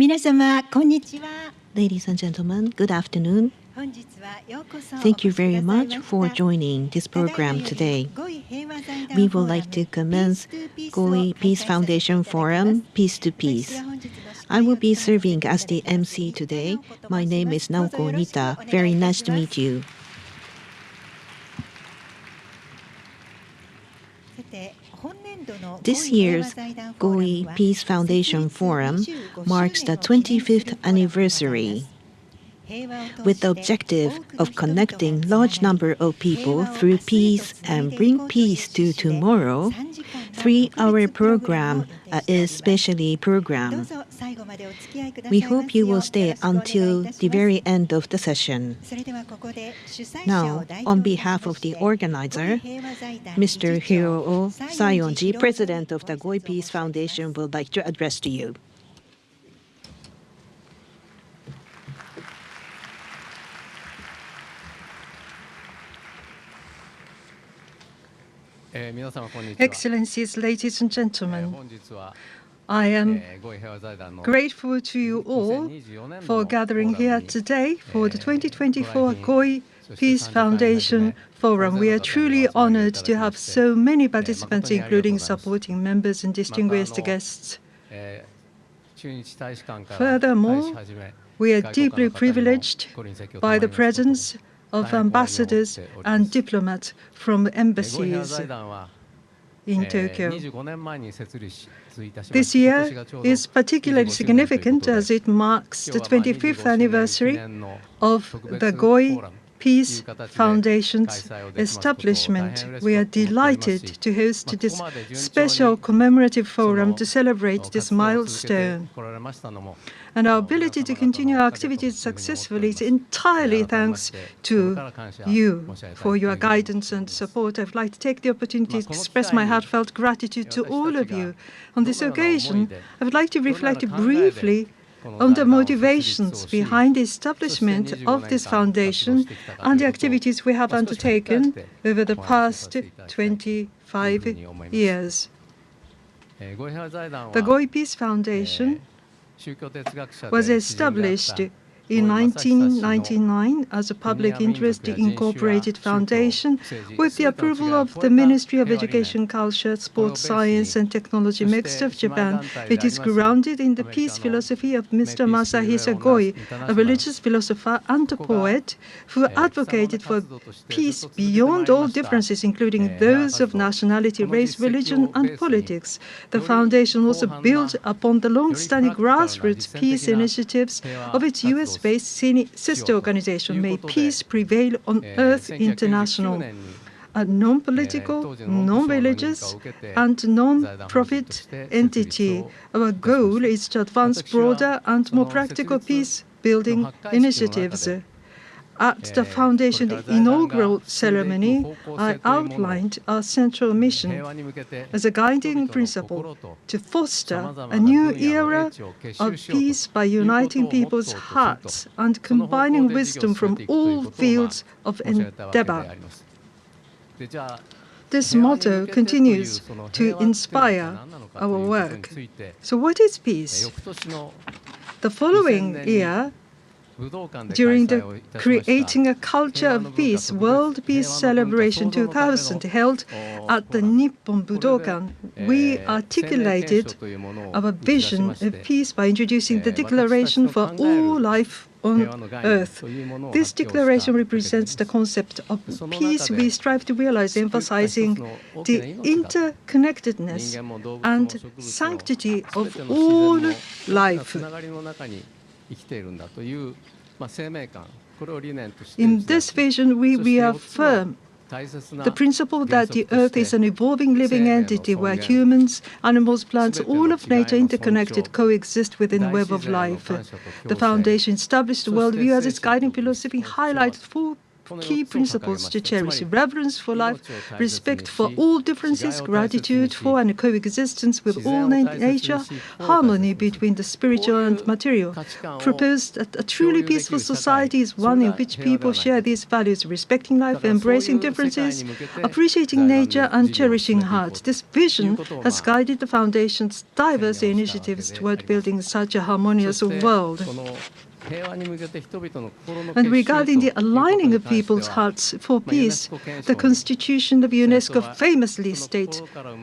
皆様、こんにちは。 Ladies and gentlemen, good afternoon. Thank you very much for joining this program today. We would like to commence Goi Peace Foundation Forum, Peace to Peace. I will be serving as the MC today. My name is Naoko Nita. Very nice to meet you. This year's Goi Peace Foundation Forum marks the 25th anniversary. With the objective of connecting large number of people through peace and bring peace to tomorrow, 3-hour program is specially programmed. We hope you will stay until the very end of the session. Now, on behalf of the organizer, Mr. Hiroo Saionji, President of the Goi Peace Foundation, would like to address to you. Excellencies, ladies and gentlemen, I am grateful to you all for gathering here today for the 2024 Goi Peace Foundation Forum. We are truly honored to have so many participants, including supporting members and distinguished guests. Furthermore, we are deeply privileged by the presence of ambassadors and diplomats from embassies in Tokyo. This year is particularly significant as it marks the 25th anniversary of the Goi Peace Foundation's establishment. We are delighted to host this special commemorative forum to celebrate this milestone. And our ability to continue our activities successfully is entirely thanks to you for your guidance and support. I would like to take the opportunity to express my heartfelt gratitude to all of you. On this occasion, I would like to reflect briefly on the motivations behind the establishment of this foundation and the activities we have undertaken over the past 25 years. The Goi Peace Foundation was established in 1999 as a public interest incorporated foundation with the approval of the Ministry of Education, Culture, Sports, Science and Technology Mixed of Japan. It is grounded in the peace philosophy of Mr. Masahisa Goi, a religious philosopher and a poet who advocated for peace beyond all differences, including those of nationality, race, religion and politics. The foundation also built upon the long-standing grassroots peace initiatives of its U.S.-based sister organization, May Peace Prevail on Earth International, a non-political, non-religious, and non-profit entity. Our goal is to advance broader and more practical peace-building initiatives. At the foundation inaugural ceremony, I outlined our central mission as a guiding principle to foster a new era of peace by uniting people's hearts and combining wisdom from all fields of endeavor. This motto continues to inspire our work. So what is peace? The following year, during the Creating a Culture of Peace World Peace Celebration 2000 held at the Nippon Budokan, we articulated our vision of peace by introducing the Declaration for All Life on Earth. This declaration represents the concept of peace we strive to realize, emphasizing the interconnectedness and sanctity of all life. In this vision, we reaffirm the principle that the Earth is an evolving living entity where humans, animals, plants, all of nature interconnected coexist within a web of life. The foundation established the worldview as its guiding philosophy, highlighted key principles to cherish: reverence for life, respect for all differences, gratitude for and coexistence with all nature, harmony between the spiritual and material. Proposed that a truly peaceful society is one in which people share these values: respecting life, embracing differences, appreciating nature, and cherishing heart. This vision has guided the Foundation's diverse initiatives toward building such a harmonious world. And regarding the aligning of people's hearts for peace, the Constitution of UNESCO famously states,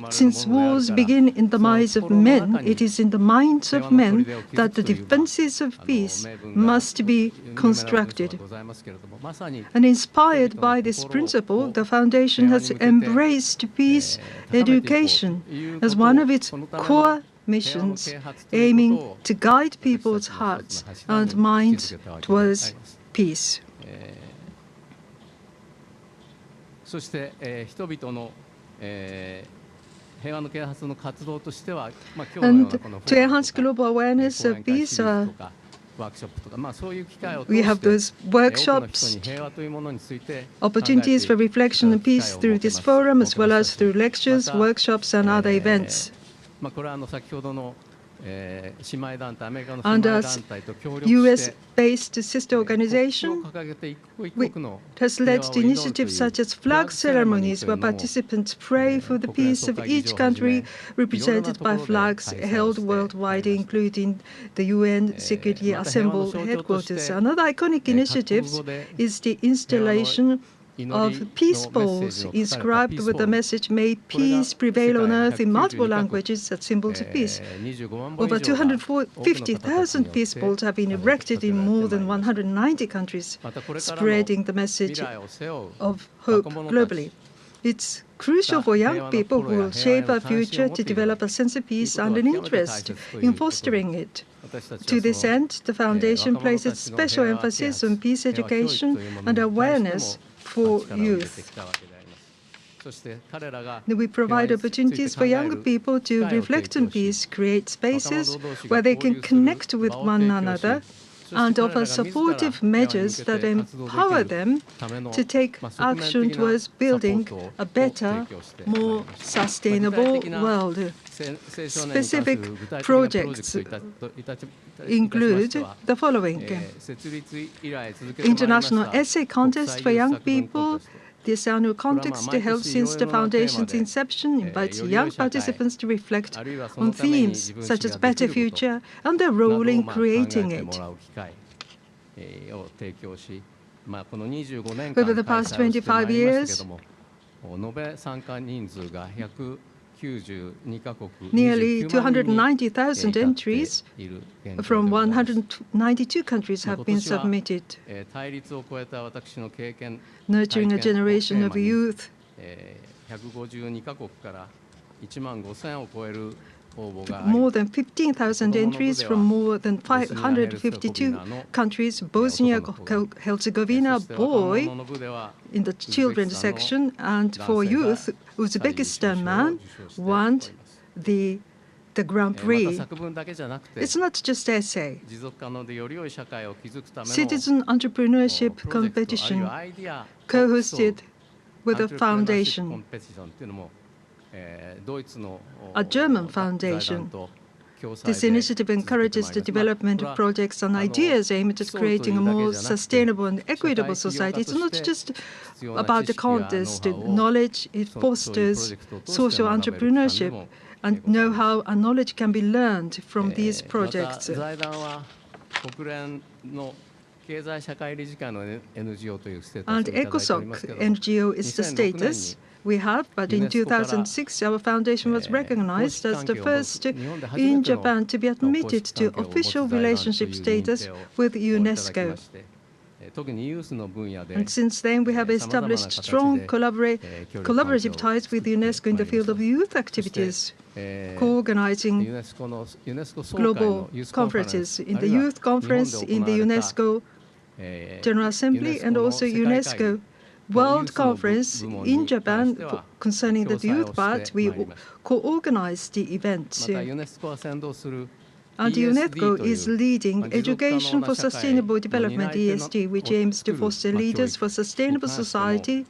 "Since wars begin in the minds of men, it is in the minds of men that the defenses of peace must be constructed." And inspired by this principle, the Foundation has embraced peace education as one of its core missions, aiming to guide people's hearts and minds towards peace. And to enhance global awareness of peace, we have those workshops, opportunities for reflection on peace through this forum, as well as through lectures, workshops, and other events. And as US-based sister organization, it has led to initiatives such as flag ceremonies, where participants pray for the peace of each country, represented by flags held worldwide, including the UN Security Assembly headquarters. Another iconic initiative is the installation of peace bowls inscribed with the message, "May peace prevail on earth," in multiple languages as symbols of peace. Over 250,000 peace bowls have been erected in more than 190 countries, spreading the message of hope globally. It's crucial for young people who will shape our future to develop a sense of peace and an interest in fostering it. To this end, the Foundation places special emphasis on peace education and awareness for youth. We provide opportunities for younger people to reflect on peace, create spaces where they can connect with one another, and offer supportive measures that empower them to take action towards building a better, more sustainable world. Specific projects include the following: International Essay Contest for Young People. This annual contest, held since the Foundation's inception, invites young participants to reflect on themes such as better future and their role in creating it. Over the past 25 years, nearly 290,000 entries from 192 countries have been submitted. Nurturing a generation of youth, more than 15,000 entries from more than 552 countries. Bosnia-Herzegovina boy in the children's section, and for youth, Uzbekistan man won the Grand Prix. It's not just essay. Citizen entrepreneurship competition co-hosted with the Foundation, a German foundation. This initiative encourages the development of projects and ideas aimed at creating a more sustainable and equitable society. It's not just about the contest. Knowledge, it fosters social entrepreneurship, and know-how and knowledge can be learned from these projects. And ECOSOC NGO is the status we have, but in 2006 our foundation was recognized as the first in Japan to be admitted to official relationship status with UNESCO. And since then we have established strong collaborative ties with UNESCO in the field of youth activities, co-organizing global conferences in the Youth Conference in the UNESCO General Assembly, and also UNESCO World Conference in Japan concerning the youth part. We co-organize the events. And UNESCO is leading Education for Sustainable Development, ESD, which aims to foster leaders for sustainable society.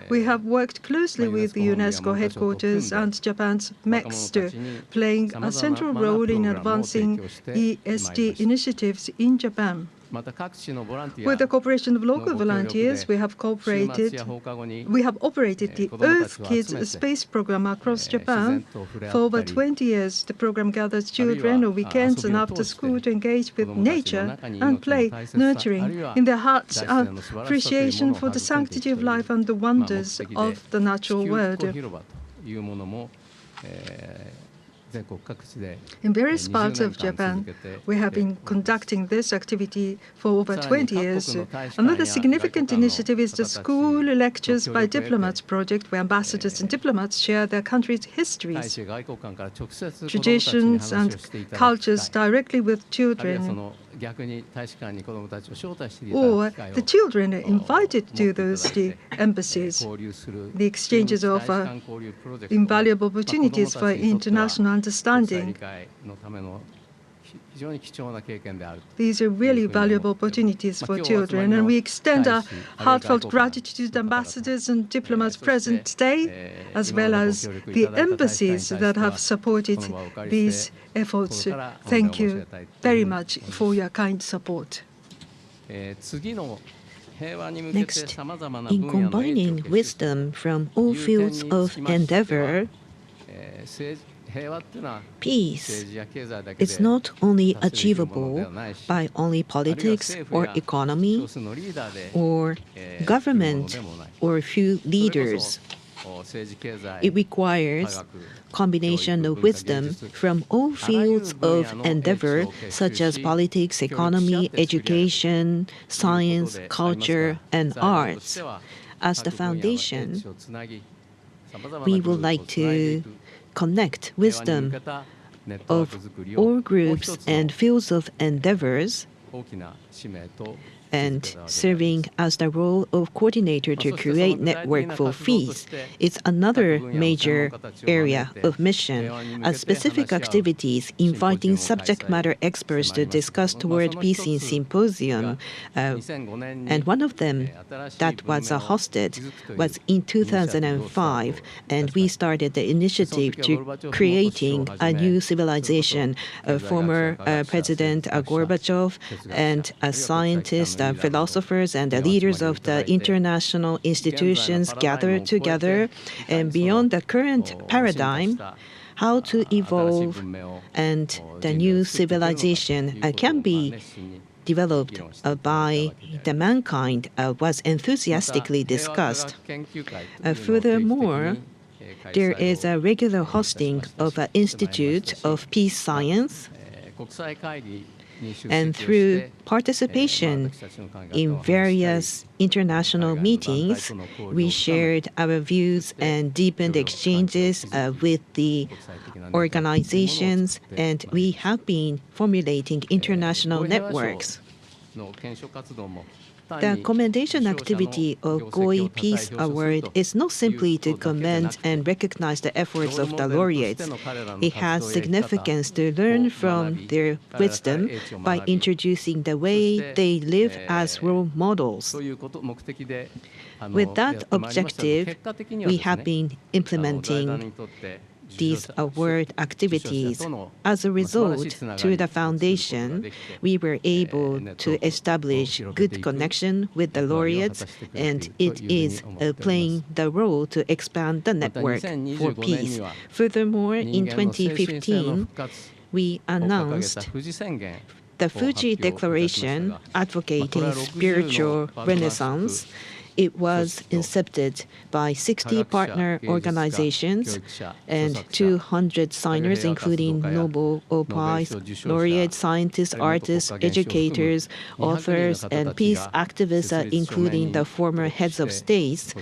We have worked closely with the UNESCO headquarters and Japan's MEXT, playing a central role in advancing ESD initiatives in Japan. With the cooperation of local volunteers, we have operated the Earth Kids space program across Japan. For over 20 years, the program gathers children on weekends and after school to engage with nature and play, nurturing in their hearts an appreciation for the sanctity of life and the wonders of the natural world. In various parts of Japan, we have been conducting this activity for over 20 years. Another significant initiative is the School Lectures by Diplomats project, where ambassadors and diplomats share their country's histories, traditions, and cultures directly with children. Or the children are invited to those embassies. The exchanges offer invaluable opportunities for international understanding. These are really valuable opportunities for children, and we extend our heartfelt gratitude to the ambassadors and diplomats present today, as well as the embassies that have supported these efforts. Thank you very much for your kind support. Next, in combining wisdom from all fields of endeavor, peace is not only achievable by only politics or economy or government or few leaders. It requires combination of wisdom from all fields of endeavor, such as politics, economy, education, science, culture, and arts. As the foundation, we would like to connect wisdom of all groups and fields of endeavors and serving as the role of coordinator to create network for peace. It's another major area of mission, as specific activities inviting subject matter experts to discuss toward peace in symposium. And one of them that was hosted was in 2005, and we started the initiative to creating a new civilization. Former President Gorbachev and scientists, philosophers and the leaders of the international institutions gathered together, and beyond the current paradigm, how to evolve and the new civilization can be developed by the mankind was enthusiastically discussed. Furthermore, there is a regular hosting of an Institute of Peace Science, and through participation in various international meetings, we shared our views and deepened exchanges with the organizations, and we have been formulating international networks. The commendation activity of Goi Peace Award is not simply to commend and recognize the efforts of the laureates. It has significance to learn from their wisdom by introducing the way they live as role models. With that objective, we have been implementing these award activities. As a result, through the foundation, we were able to establish good connection with the laureates, and it is playing the role to expand the network for peace. Furthermore, in 2015, we announced the Fuji Declaration advocating spiritual renaissance. It was incepted by 60 partner organizations and 200 signers, including Nobel Prize laureates, scientists, artists, educators, authors, and peace activists, including the former heads of states,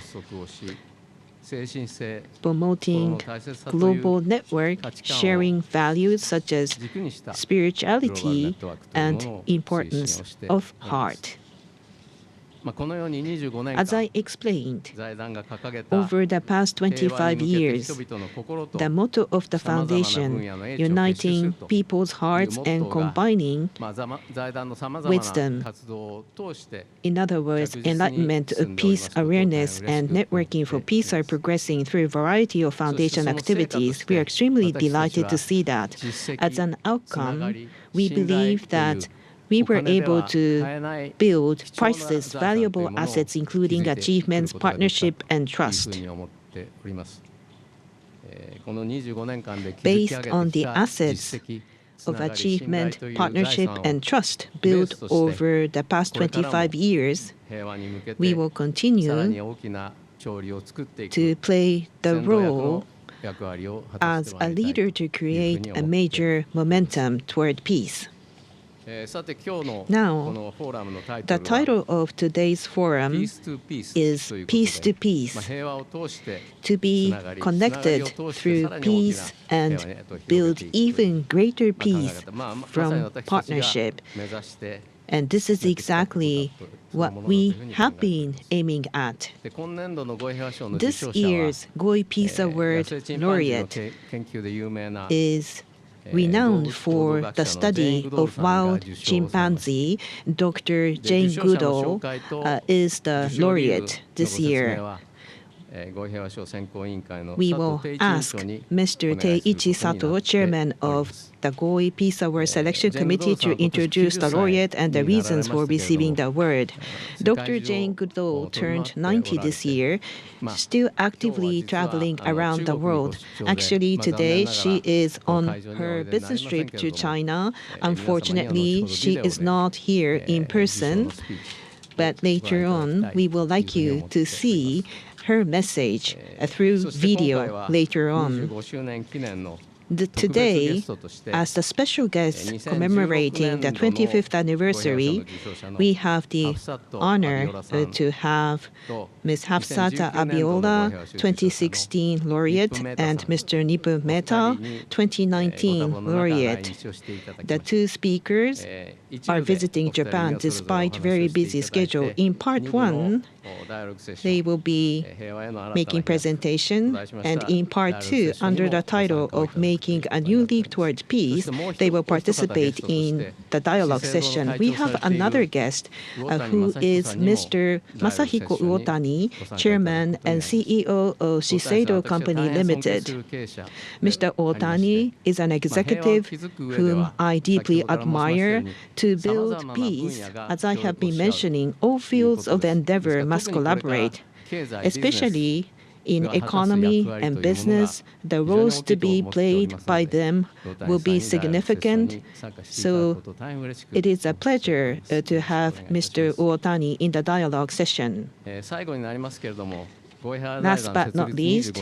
promoting global network, sharing values such as spirituality and importance of heart. As I explained, over the past 25 years, the motto of the foundation, uniting people's hearts and combining wisdom, in other words, enlightenment of peace, awareness, and networking for peace are progressing through a variety of foundation activities. We are extremely delighted to see that. As an outcome, we believe that we were able to build priceless, valuable assets, including achievements, partnership, and trust. Based on the assets of achievement, partnership, and trust built over the past 25 years, we will continue to play the role as a leader to create a major momentum toward peace. Now, the title of today's forum is Peace to Peace, to be connected through peace and build even greater peace from partnership. And this is exactly what we have been aiming at. This year's Goi Peace Award laureate is renowned for the study of wild chimpanzee. Dr. Jane Goodall is the laureate this year. We will ask Mr. Teiichi Sato, chairman of the Goi Peace Award Selection Committee, to introduce the laureate and the reasons for receiving the award. Dr. Jane Goodall turned 90 this year, still actively traveling around the world. Actually, today she is on her business trip to China. Unfortunately, she is not here in person, but later on, we would like you to see her message through video later on. Today, as the special guest commemorating the 25th anniversary, we have the honor to have Ms. Hafsata Abiola, 2016 laureate, and Mr. Nipu Mehta, 2019 laureate. The two speakers are visiting Japan despite very busy schedule. In part one, they will be making presentation, and in part two, under the title of Making a New Leap Toward Peace, they will participate in the dialogue session. We have another guest who is Mr. Masahiko Uotani, Chairman and CEO of Shiseido Company Limited. Mr. Uotani is an executive whom I deeply admire. To build peace, as I have been mentioning, all fields of endeavor must collaborate, especially in economy and business. The roles to be played by them will be significant. So it is a pleasure to have Mr. Uotani in the dialogue session. Last but not least,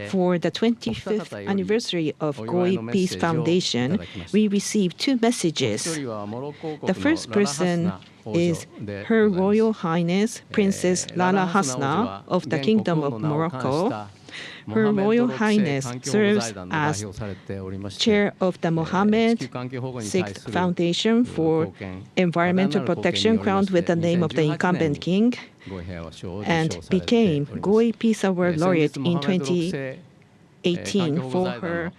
for the 25th anniversary of Goi Peace Foundation, we received two messages. The first person is Her Royal Highness Princess Lala Hasna of the Kingdom of Morocco. Her Royal Highness serves as chair of the Mohammed VI Foundation for Environmental Protection, crowned with the name of the incumbent king, and became Goi Peace Award laureate in 2018 for her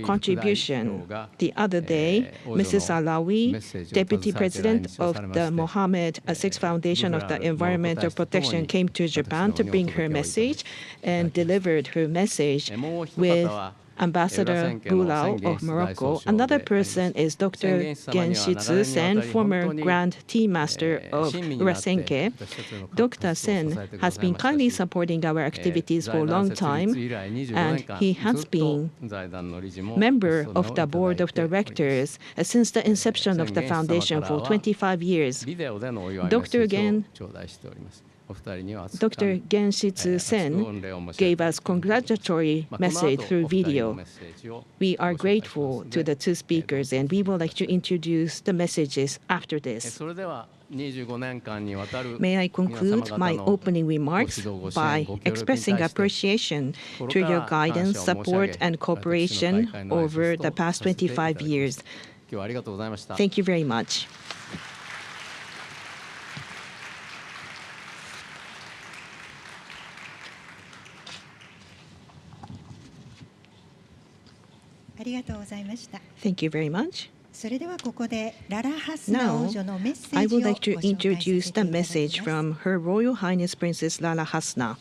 contribution. The other day, Mrs. Alawi, Deputy President of the Mohammed VI Foundation of the Environmental Protection, came to Japan to bring her message and delivered her message with Ambassador Bulao of Morocco. Another person is Dr. Genshitsu Sen, former Grand Tea Master of Urasenke. Dr. Sen has been kindly supporting our activities for a long time, and he has been member of the board of directors since the inception of the foundation for 25 years. Dr. Genshitsu Sen gave us congratulatory message through video. We are grateful to the two speakers, and we would like to introduce the messages after this. May I conclude my opening remarks by expressing appreciation to your guidance, support, and cooperation over the past 25 years. Thank you very much. Thank you very much. Now, I would like to introduce the message from Her Royal Highness Princess Lala Hasna.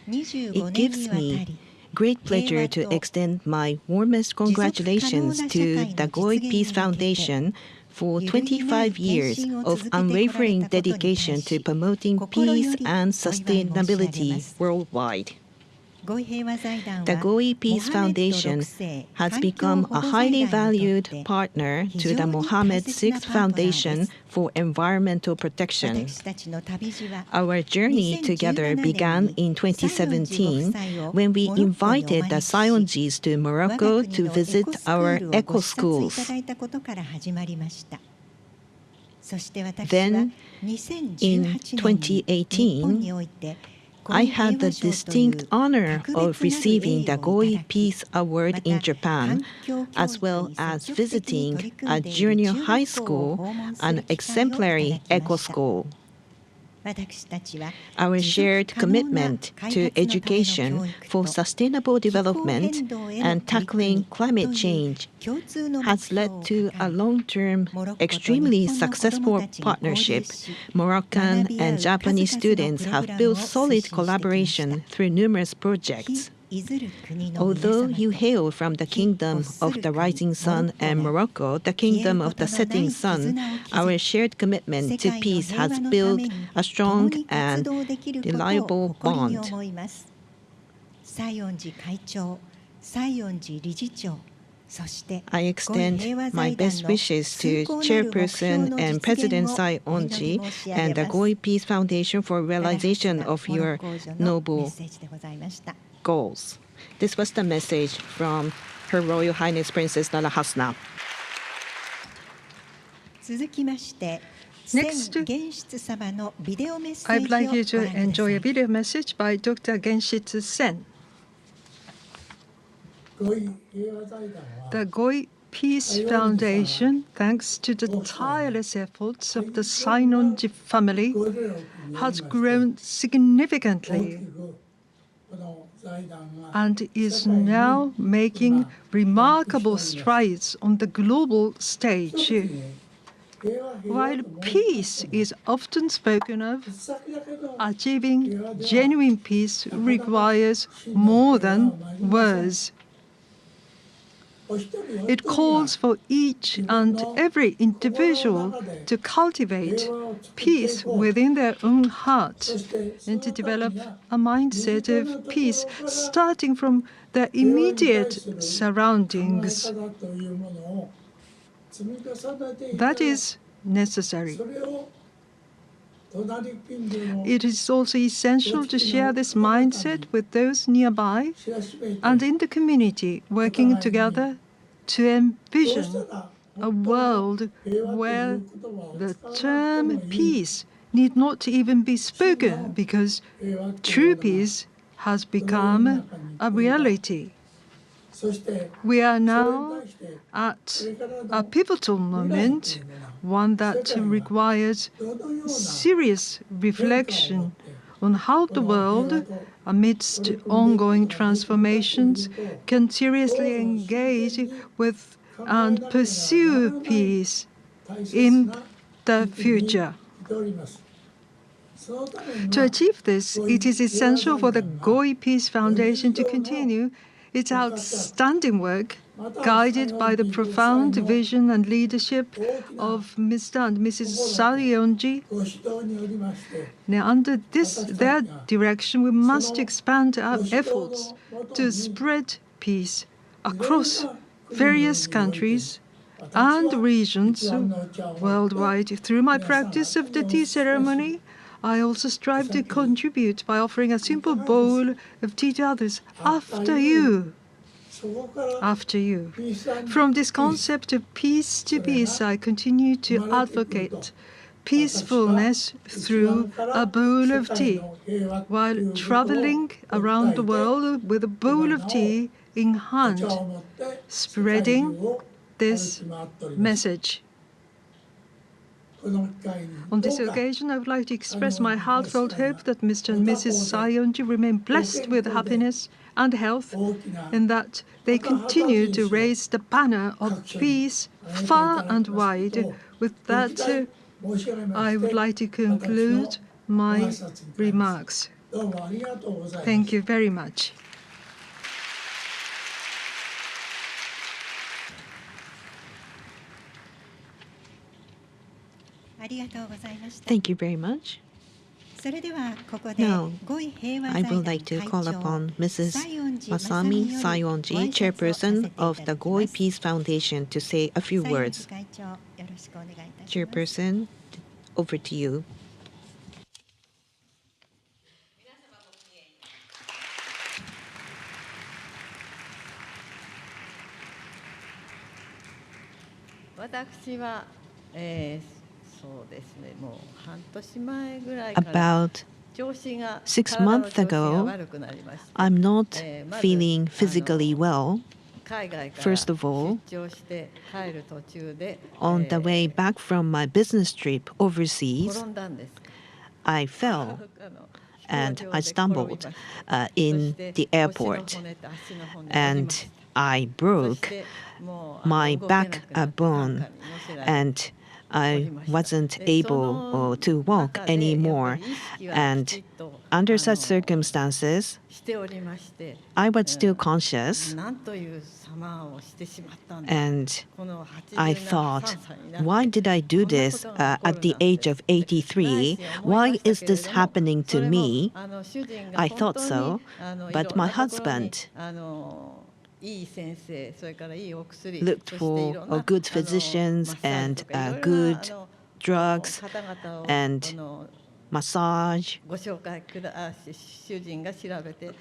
It gives me great pleasure to extend my warmest congratulations to the Goi Peace Foundation for 25 years of unwavering dedication to promoting peace and sustainability worldwide. The Goi Peace Foundation has become a highly valued partner to the Mohammed VI Foundation for Environmental Protection. Our journey together began in 2017 when we invited the Saionjis to Morocco to visit our eco schools. Then, in 2018, I had the distinct honor of receiving the Goi Peace Award in Japan, as well as visiting a junior high school, an exemplary eco school. Our shared commitment to education for sustainable development and tackling climate change has led to a long-term, extremely successful partnership. Moroccan and Japanese students have built solid collaboration through numerous projects. Although you hail from the Kingdom of the Rising Sun and Morocco, the Kingdom of the Setting Sun, our shared commitment to peace has built a strong and reliable bond. I extend my best wishes to Chairperson and President Saionji and the Goi Peace Foundation for realization of your noble goals. This was the message from Her Royal Highness Princess Lala Hasna. Next, I'd like you to enjoy a video message by Dr. Genshitsu Sen. The Goi Peace Foundation, thanks to the tireless efforts of the Saionji family, has grown significantly and is now making remarkable strides on the global stage. While peace is often spoken of, achieving genuine peace requires more than words. It calls for each and every individual to cultivate peace within their own heart and to develop a mindset of peace starting from their immediate surroundings. That is necessary. It is also essential to share this mindset with those nearby and in the community, working together to envision a world where the term peace need not even be spoken because true peace has become a reality. We are now at a pivotal moment, one that requires serious reflection on how the world, amidst ongoing transformations, can seriously engage with and pursue peace in the future. To achieve this, it is essential for the Goi Peace Foundation to continue its outstanding work, guided by the profound vision and leadership of Mr. and Mrs. Saionji. Now, under their direction, we must expand our efforts to spread peace across various countries and regions worldwide. Through my practice of the tea ceremony, I also strive to contribute by offering a simple bowl of tea to others after you. After you. From this concept of peace to peace, I continue to advocate peacefulness through a bowl of tea, while traveling around the world with a bowl of tea in hand, spreading this message. On this occasion, I would like to express my heartfelt hope that Mr. and Mrs. Saionji remain blessed with happiness and health, and that they continue to raise the banner of peace far and wide. With that, I would like to conclude my remarks. Thank you very much. Thank you very much. Now, I would like to call upon Mrs. Masami Saionji, Chairperson of the Goi Peace Foundation, to say a few words. Chairperson, over to you. About 6 months ago, I'm not feeling physically well. First of all, on the way back from my business trip overseas, I fell and I stumbled in the airport, and I broke my backbone, and I wasn't able to walk anymore. And under such circumstances, I was still conscious, and I thought, why did I do this at the age of 83? Why is this happening to me? I thought so, but my husband looked for good physicians and good drugs and massage.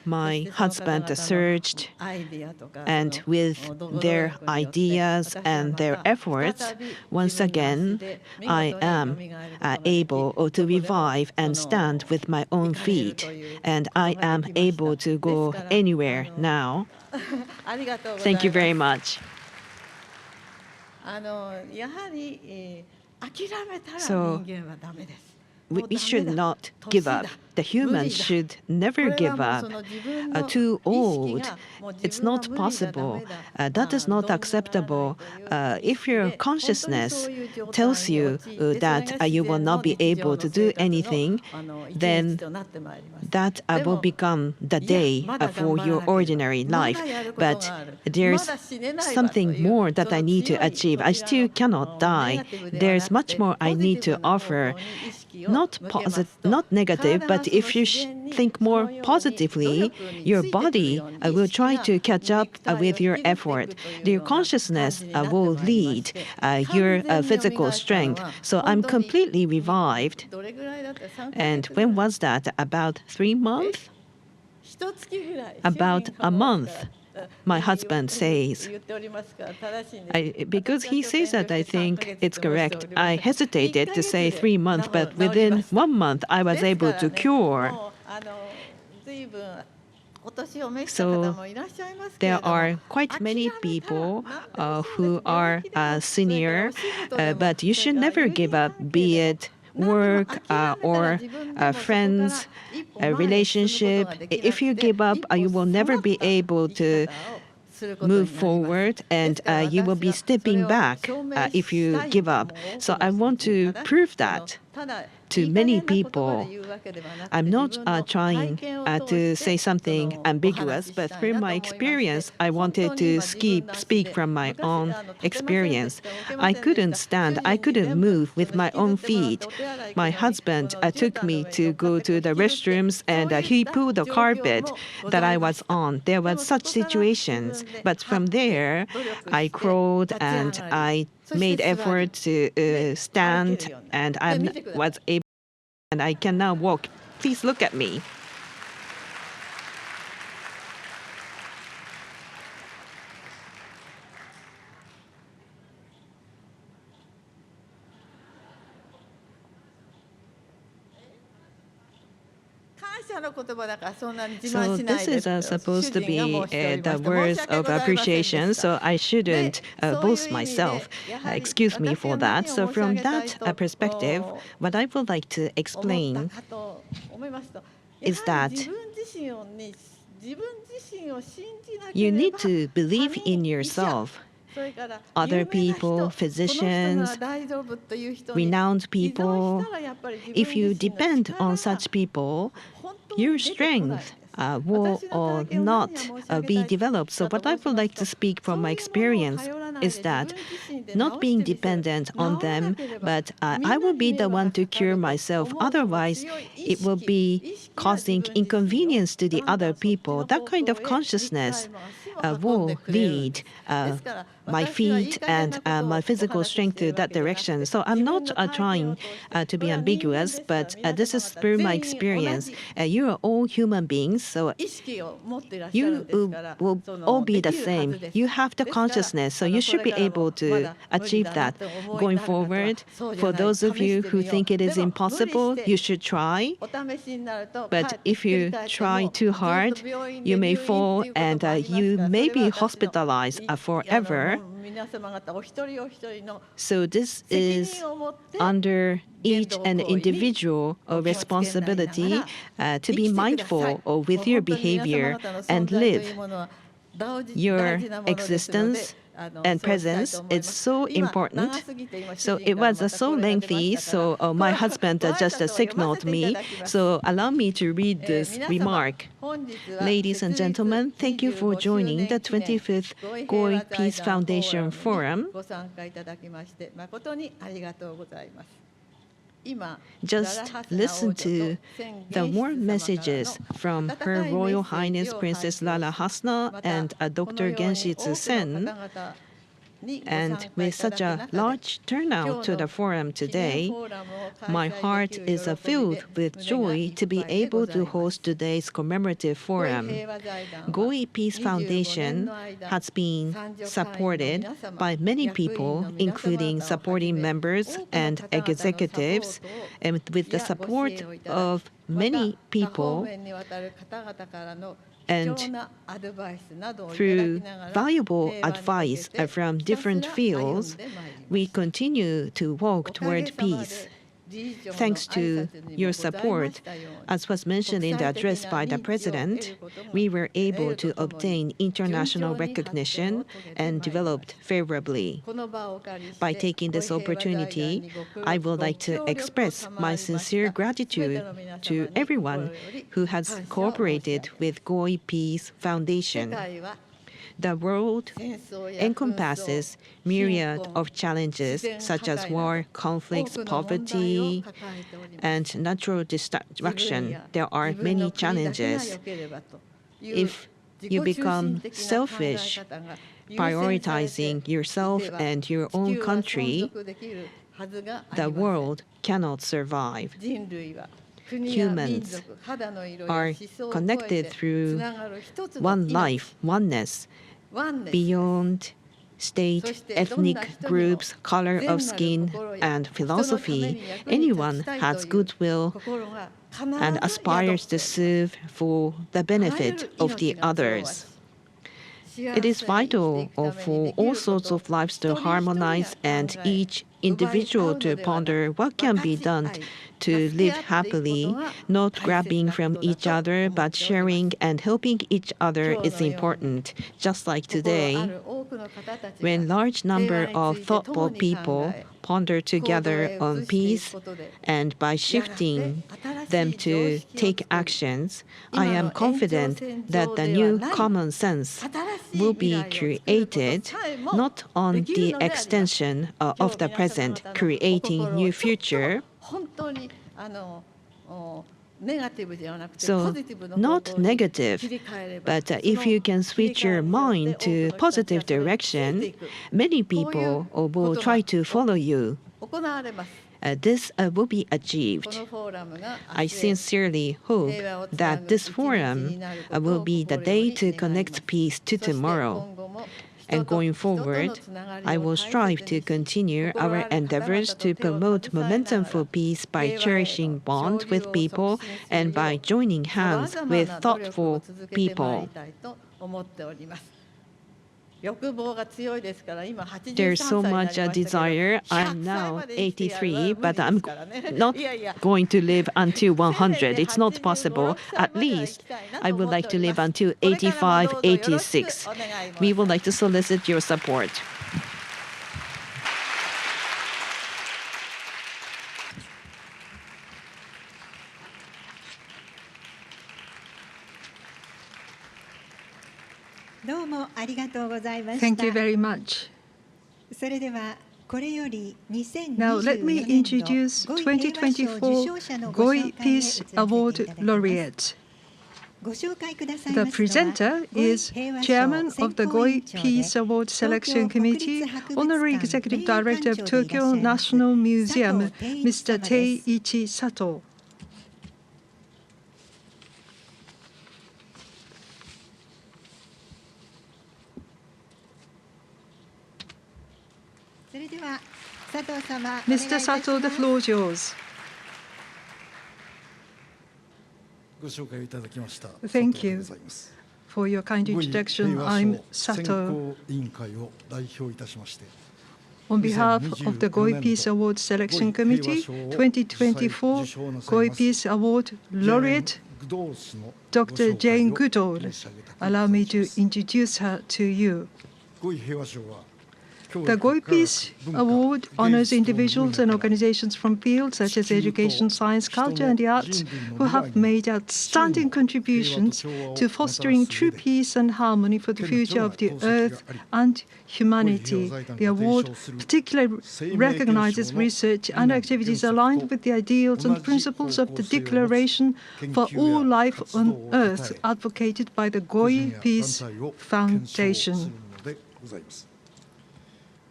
My husband searched, and with their ideas and their efforts, once again, I am able to revive and stand with my own feet, and I am able to go anywhere now. Thank you very much. So we should not give up. The human should never give up. Too old, it's not possible. That is not acceptable. If your consciousness tells you that you will not be able to do anything, then that will become the day for your ordinary life. But there's something more that I need to achieve. I still cannot die. There's much more I need to offer. Not negative, but if you think more positively, your body will try to catch up with your effort. Your consciousness will lead your physical strength. So I'm completely revived. And when was that? About 3 months? About a month. My husband says. Because he says that, I think it's correct. I hesitated to say 3 months, but within 1 month, I was able to cure. So there are quite many people who are senior, but you should never give up, be it work or friends, a relationship. If you give up, you will never be able to move forward, and you will be stepping back if you give up. So I want to prove that to many people. I'm not trying to say something ambiguous, but through my experience, I wanted to speak from my own experience. I couldn't stand, I couldn't move with my own feet. My husband took me to go to the restrooms, and he pulled the carpet that I was on. There were such situations, but from there, I crawled and I made effort to stand, and I was able, and I can now walk. Please look at me. So this is supposed to be the words of appreciation, so I shouldn't boast myself. Excuse me for that. So from that perspective, what I would like to explain is that you need to believe in yourself. Other people, physicians, renowned people, if you depend on such people, your strength will not be developed. So what I would like to speak from my experience is that not being dependent on them, but I will be the one to cure myself. Otherwise, it will be causing inconvenience to the other people. That kind of consciousness will lead my feet and my physical strength to that direction. So I'm not trying to be ambiguous, but this is through my experience. You are all human beings, so you will all be the same. You have the consciousness, so you should be able to achieve that going forward. For those of you who think it is impossible, you should try. But if you try too hard, you may fall and you may be hospitalized forever. So this is under each an individual responsibility to be mindful with your behavior and live. Your existence and presence is so important. So it was so lengthy, so my husband just signaled me. So allow me to read this remark. Ladies and gentlemen, thank you for joining the 25th Goi Peace Foundation Forum. Just listen to the warm messages from Her Royal Highness Princess Lala Hasna and Dr. Genshitsu Sen. And with such a large turnout to the forum today, my heart is filled with joy to be able to host today's commemorative forum. Goi Peace Foundation has been supported by many people, including supporting members and executives, and with the support of many people and through valuable advice from different fields, we continue to walk toward peace. Thanks to your support, as was mentioned in the address by the President, we were able to obtain international recognition and developed favorably. By taking this opportunity, I would like to express my sincere gratitude to everyone who has cooperated with Goi Peace Foundation. The world encompasses myriad of challenges such as war, conflicts, poverty, and natural destruction. There are many challenges. If you become selfish, prioritizing yourself and your own country, the world cannot survive. Humans are connected through one life, oneness, beyond state, ethnic groups, color of skin, and philosophy. Anyone has goodwill and aspires to serve for the benefit of the others. It is vital for all sorts of lives to harmonize and each individual to ponder what can be done to live happily, not grabbing from each other, but sharing and helping each other is important. Just like today, when large number of thoughtful people ponder together on peace, and by shifting them to take actions, I am confident that the new common sense will be created, not on the extension of the present, creating new future. So, not negative, but if you can switch your mind to positive direction, many people will try to follow you. This will be achieved. I sincerely hope that this forum will be the day to connect peace to tomorrow. And going forward, I will strive to continue our endeavors to promote momentum for peace by cherishing bond with people and by joining hands with thoughtful people. There's so much desire. I'm now 83, but I'm not going to live until 100. It's not possible. At least I would like to live until 85, 86. We would like to solicit your support. Thank you very much. Now let me introduce 2024 Goi Peace Award Laureates. The presenter is Chairman of the Goi Peace Award Selection Committee, Honorary Executive Director of Tokyo National Museum, Mr. Teiichi Sato. Mr. Sato, the floor is yours. Thank you for your kind introduction. I'm Sato. On behalf of the Goi Peace Award Selection Committee, 2024 Goi Peace Award Laureate, Dr. Jane Goodall, allow me to introduce her to you. The Goi Peace Award honors individuals and organizations from fields such as education, science, culture, and the arts who have made outstanding contributions to fostering true peace and harmony for the future of the earth and humanity. The award particularly recognizes research and activities aligned with the ideals and principles of the Declaration for All Life on Earth advocated by the Goi Peace Foundation.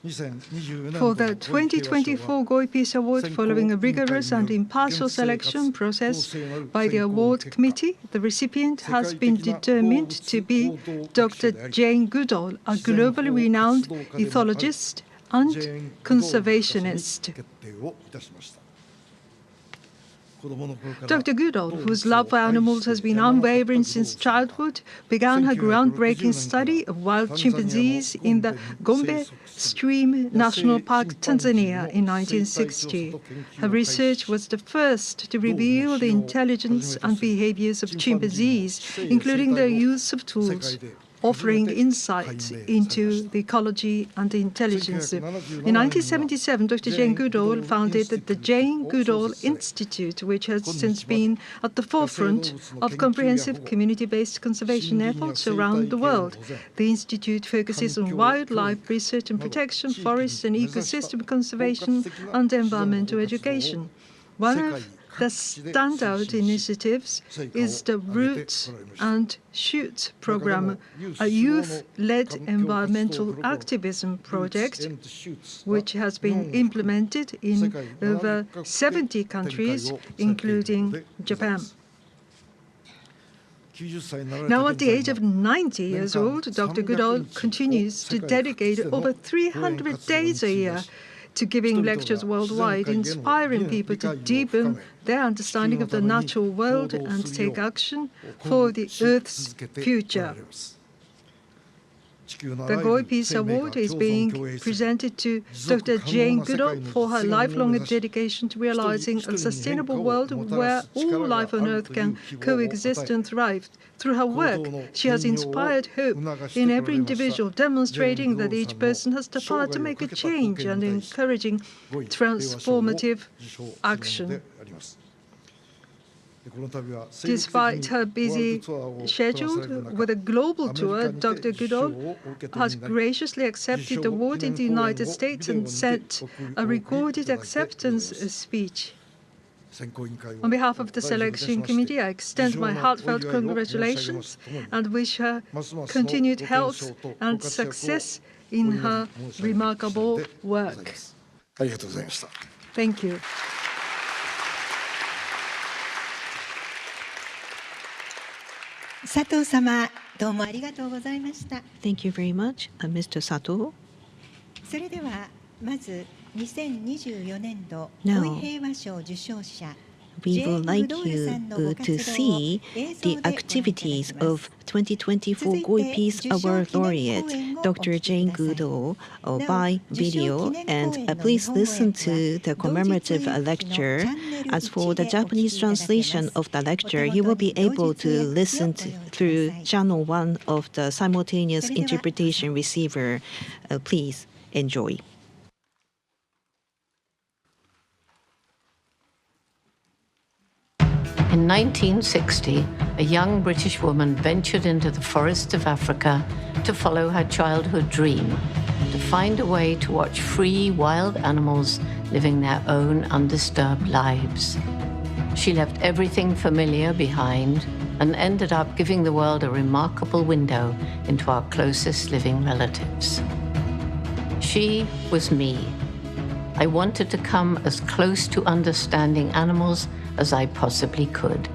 For the 2024 Goi Peace Award, following a rigorous and impartial selection process by the award committee, the recipient has been determined to be Dr. Jane Goodall, a globally renowned ethologist and conservationist. Dr. Goodall, whose love for animals has been unwavering since childhood, began her groundbreaking study of wild chimpanzees in the Gombe Stream National Park, Tanzania, in 1960. Her research was the first to reveal the intelligence and behaviors of chimpanzees, including their use of tools, offering insight into the ecology and the intelligence. In 1977, Dr. Jane Goodall founded the Jane Goodall Institute, which has since been at the forefront of comprehensive community-based conservation efforts around the world. The institute focuses on wildlife research and protection, forest and ecosystem conservation, and environmental education. One of the standout initiatives is the Roots and Shoots program, a youth-led environmental activism project which has been implemented in over 70 countries, including Japan. Now at the age of 90 years old, Dr. Goodall continues to dedicate over 300 days a year to giving lectures worldwide, inspiring people to deepen their understanding of the natural world and take action for the Earth's future. The Goi Peace Award is being presented to Dr. Jane Goodall for her lifelong dedication to realizing a sustainable world where all life on Earth can coexist and thrive. Through her work, she has inspired hope in every individual, demonstrating that each person has the power to make a change and encouraging transformative action. Despite her busy schedule with a global tour, Dr. Goodall has graciously accepted the award in the United States and sent a recorded acceptance speech. On behalf of the selection committee, I extend my heartfelt congratulations and wish her continued health and success in her remarkable work. Thank you. Thank you very much, Mr. Sato. それではまず2024年度 Now, ゴイ平和賞受賞者 we would like you to see the activities of 2024 Goi Peace Award laureate Dr. Jane Goodall by video, and please listen to the commemorative lecture. As for the Japanese translation of the lecture, you will be able to listen through channel 1 of the simultaneous interpretation receiver. Please enjoy. In 1960, a young British woman ventured into the forests of Africa to follow her childhood dream, to find a way to watch free wild animals living their own undisturbed lives. She left everything familiar behind and ended up giving the world a remarkable window into our closest living relatives. She was me. I wanted to come as close to understanding animals as I possibly could.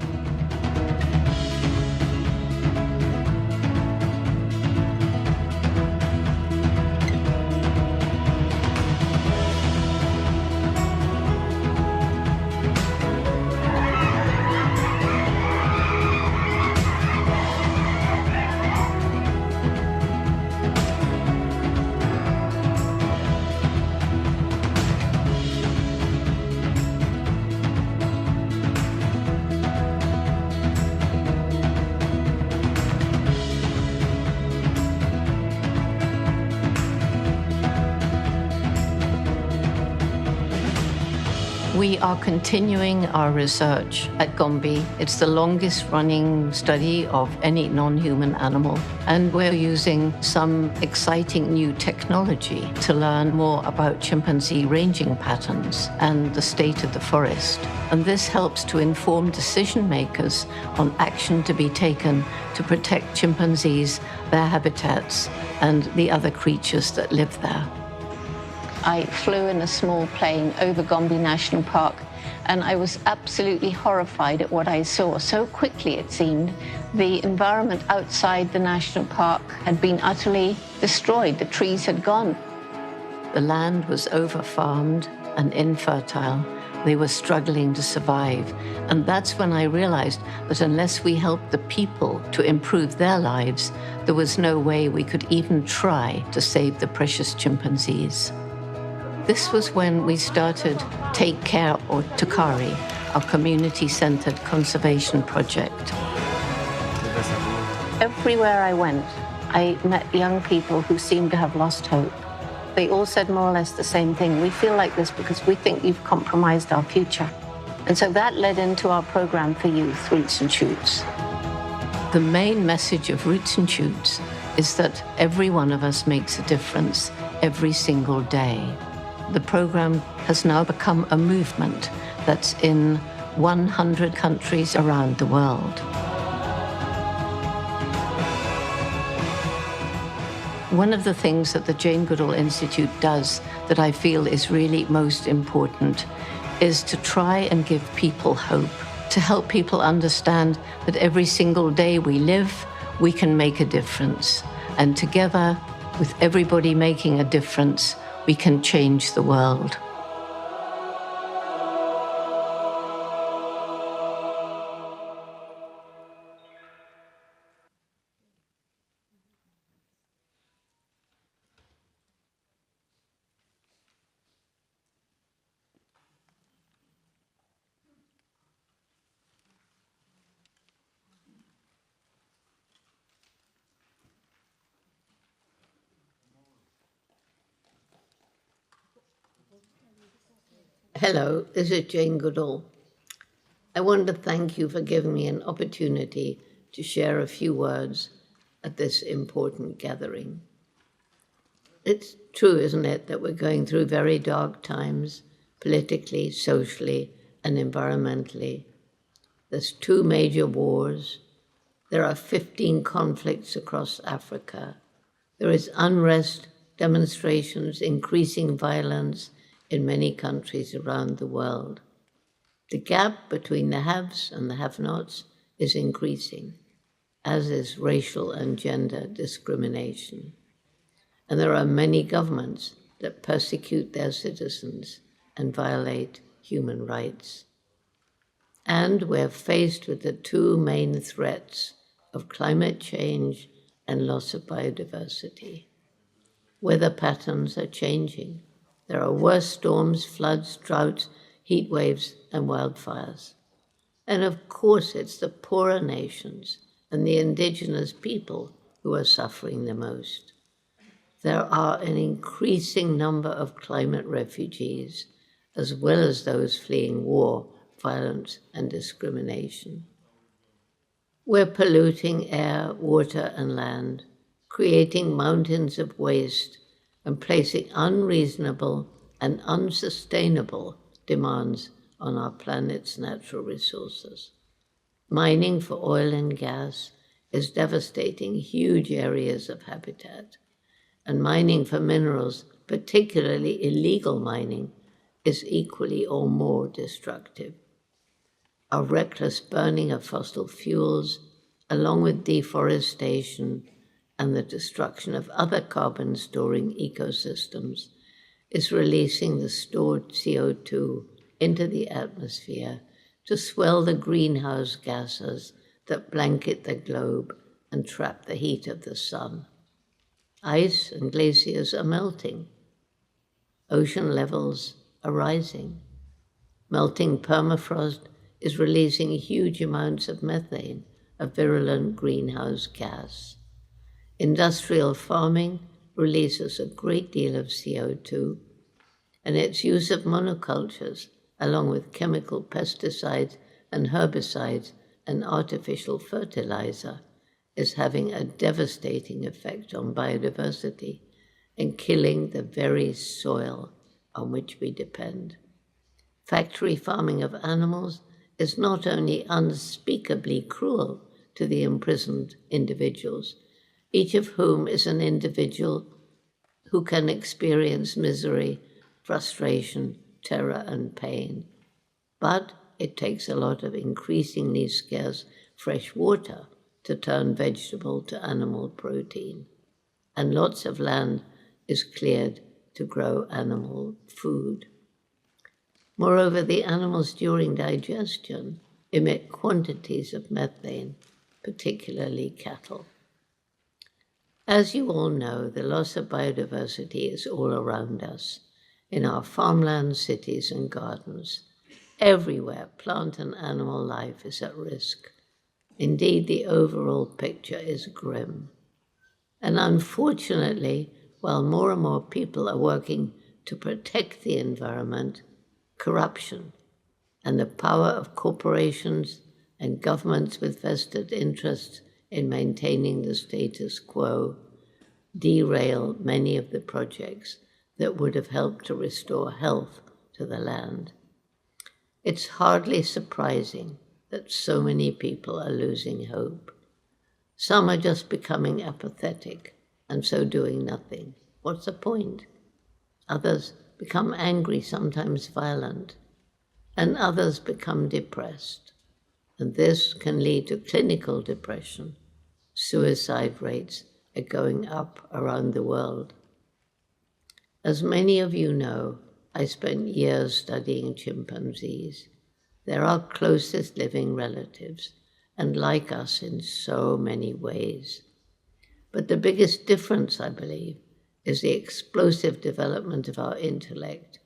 We are continuing our research at Gombe. It's the longest running study of any non-human animal. And we're using some exciting new technology to learn more about chimpanzee ranging patterns and the state of the forest. And this helps to inform decision makers on action to be taken to protect chimpanzees, their habitats, and the other creatures that live there. I flew in a small plane over Gombe National Park, and I was absolutely horrified at what I saw. So quickly, it seemed, the environment outside the national park had been utterly destroyed. The trees had gone. The land was over-farmed and infertile. They were struggling to survive. And that's when I realized that unless we helped the people to improve their lives, there was no way we could even try to save the precious chimpanzees. This was when we started Take Care or Takari, our community-centered conservation project. Everywhere I went, I met young people who seemed to have lost hope. They all said more or less the same thing. We feel like this because we think you've compromised our future. And so that led into our program for youth, Roots and Shoots. The main message of Roots and Shoots is that every one of us makes a difference every single day. The program has now become a movement that's in 100 countries around the world. One of the things that the Jane Goodall Institute does that I feel is really most important is to try and give people hope, to help people understand that every single day we live, we can make a difference. And together, with everybody making a difference, we can change the world. Hello, this is Jane Goodall. I want to thank you for giving me an opportunity to share a few words at this important gathering. It's true, isn't it, that we're going through very dark times, politically, socially, and environmentally. There's 2 major wars. There are 15 conflicts across Africa. There is unrest, demonstrations, increasing violence in many countries around the world. The gap between the haves and the have-nots is increasing. as is racial and gender discrimination. And there are many governments that persecute their citizens and violate human rights. And we're faced with the two main threats of climate change and loss of biodiversity. Weather patterns are changing. There are worse storms, floods, droughts, heat waves, and wildfires. And of course, it's the poorer nations and the indigenous people who are suffering the most. There are an increasing number of climate refugees, as well as those fleeing war, violence, and discrimination. We're polluting air, water, and land, creating mountains of waste, and placing unreasonable and unsustainable demands on our planet's natural resources. Mining for oil and gas is devastating huge areas of habitat, and mining for minerals, particularly illegal mining, is equally or more destructive. Our reckless burning of fossil fuels, along with deforestation and the destruction of other carbon-storing ecosystems, is releasing the stored CO2 into the atmosphere to swell the greenhouse gases that blanket the globe and trap the heat of the sun. Ice and glaciers are melting. Ocean levels are rising. Melting permafrost is releasing huge amounts of methane, a virulent greenhouse gas. Industrial farming releases a great deal of CO2, and its use of monocultures, along with chemical pesticides and herbicides and artificial fertilizer, is having a devastating effect on biodiversity and killing the very soil on which we depend. Factory farming of animals is not only unspeakably cruel to the imprisoned individuals, each of whom is an individual who can experience misery, frustration, terror, and pain. But it takes a lot of increasingly scarce fresh water to turn vegetable to animal protein, and lots of land is cleared to grow animal food. Moreover, the animals during digestion emit quantities of methane, particularly cattle. As you all know, the loss of biodiversity is all around us, in our farmlands, cities, and gardens. Everywhere, plant and animal life is at risk. Indeed, the overall picture is grim. And unfortunately, while more and more people are working to protect the environment, corruption and the power of corporations and governments with vested interests in maintaining the status quo derail many of the projects that would have helped to restore health to the land. It's hardly surprising that so many people are losing hope. Some are just becoming apathetic and so doing nothing. What's the point? Others become angry, sometimes violent, and others become depressed. And this can lead to clinical depression. Suicide rates are going up around the world. As many of you know, I spent years studying chimpanzees. They're our closest living relatives, and like us in so many ways. But the biggest difference, I believe, is the explosive development of our intellect.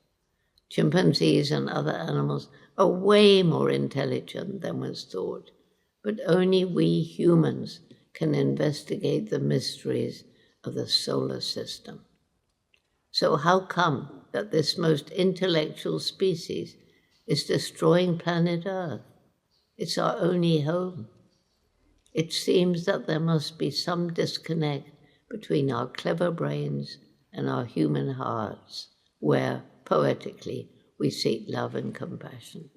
Chimpanzees and other animals are way more intelligent than was thought, but only we humans can investigate the mysteries of the solar system. So how come that this most intellectual species is destroying planet Earth? It's our only home. It seems that there must be some disconnect between our clever brains and our human hearts, where, poetically, we seek love and compassion.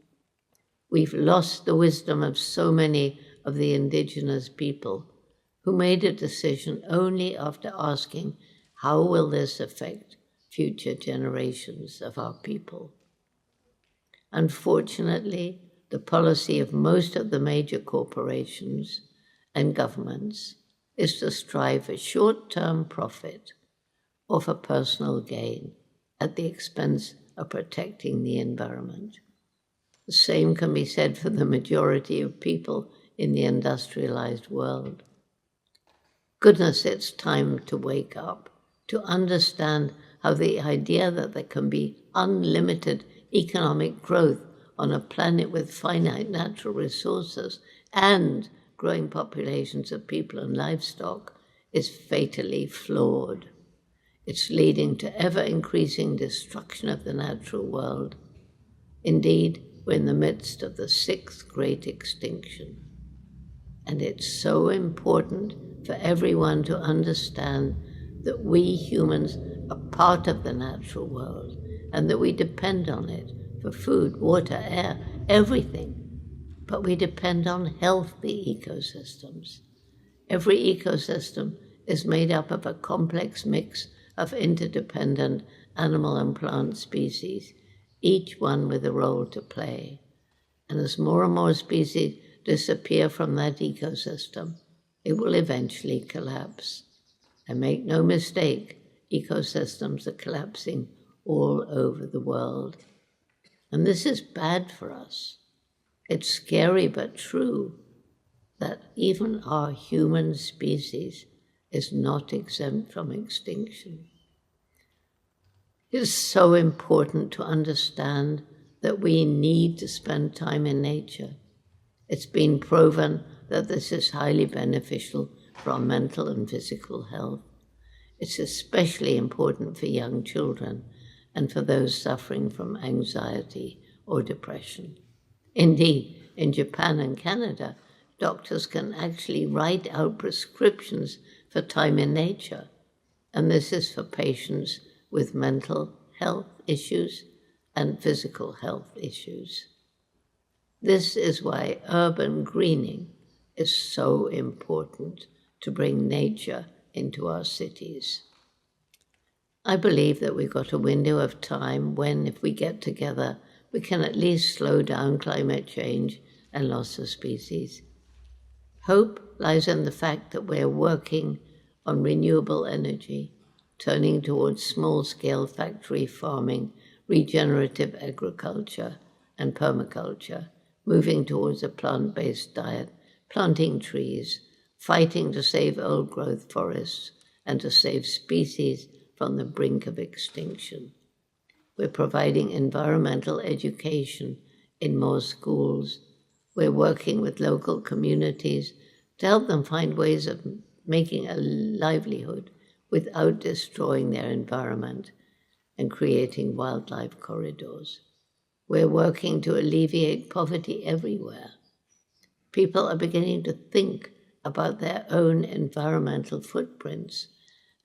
We've lost the wisdom of so many of the indigenous people who made a decision only after asking, how will this affect future generations of our people? Unfortunately, the policy of most of the major corporations and governments is to strive for short-term profit or for personal gain at the expense of protecting the environment. The same can be said for the majority of people in the industrialized world. Goodness, it's time to wake up, to understand how the idea that there can be unlimited economic growth on a planet with finite natural resources and growing populations of people and livestock is fatally flawed. It's leading to ever-increasing destruction of the natural world. Indeed, we're in the midst of the 6th great extinction. And it's so important for everyone to understand that we humans are part of the natural world and that we depend on it for food, water, air, everything. But we depend on healthy ecosystems. Every ecosystem is made up of a complex mix of interdependent animal and plant species, each one with a role to play. And as more and more species disappear from that ecosystem, it will eventually collapse. And make no mistake, ecosystems are collapsing all over the world. And this is bad for us. It's scary but true that even our human species is not exempt from extinction. It is so important to understand that we need to spend time in nature. It's been proven that this is highly beneficial for our mental and physical health. It's especially important for young children and for those suffering from anxiety or depression. Indeed, in Japan and Canada, doctors can actually write out prescriptions for time in nature, and this is for patients with mental health issues and physical health issues. This is why urban greening is so important to bring nature into our cities. I believe that we've got a window of time when, if we get together, we can at least slow down climate change and loss of species. Hope lies in the fact that we're working on renewable energy, turning towards small-scale factory farming, regenerative agriculture, and permaculture, moving towards a plant-based diet, planting trees, fighting to save old-growth forests, and to save species from the brink of extinction. We're providing environmental education in more schools. We're working with local communities to help them find ways of making a livelihood without destroying their environment and creating wildlife corridors. We're working to alleviate poverty everywhere. People are beginning to think about their own environmental footprints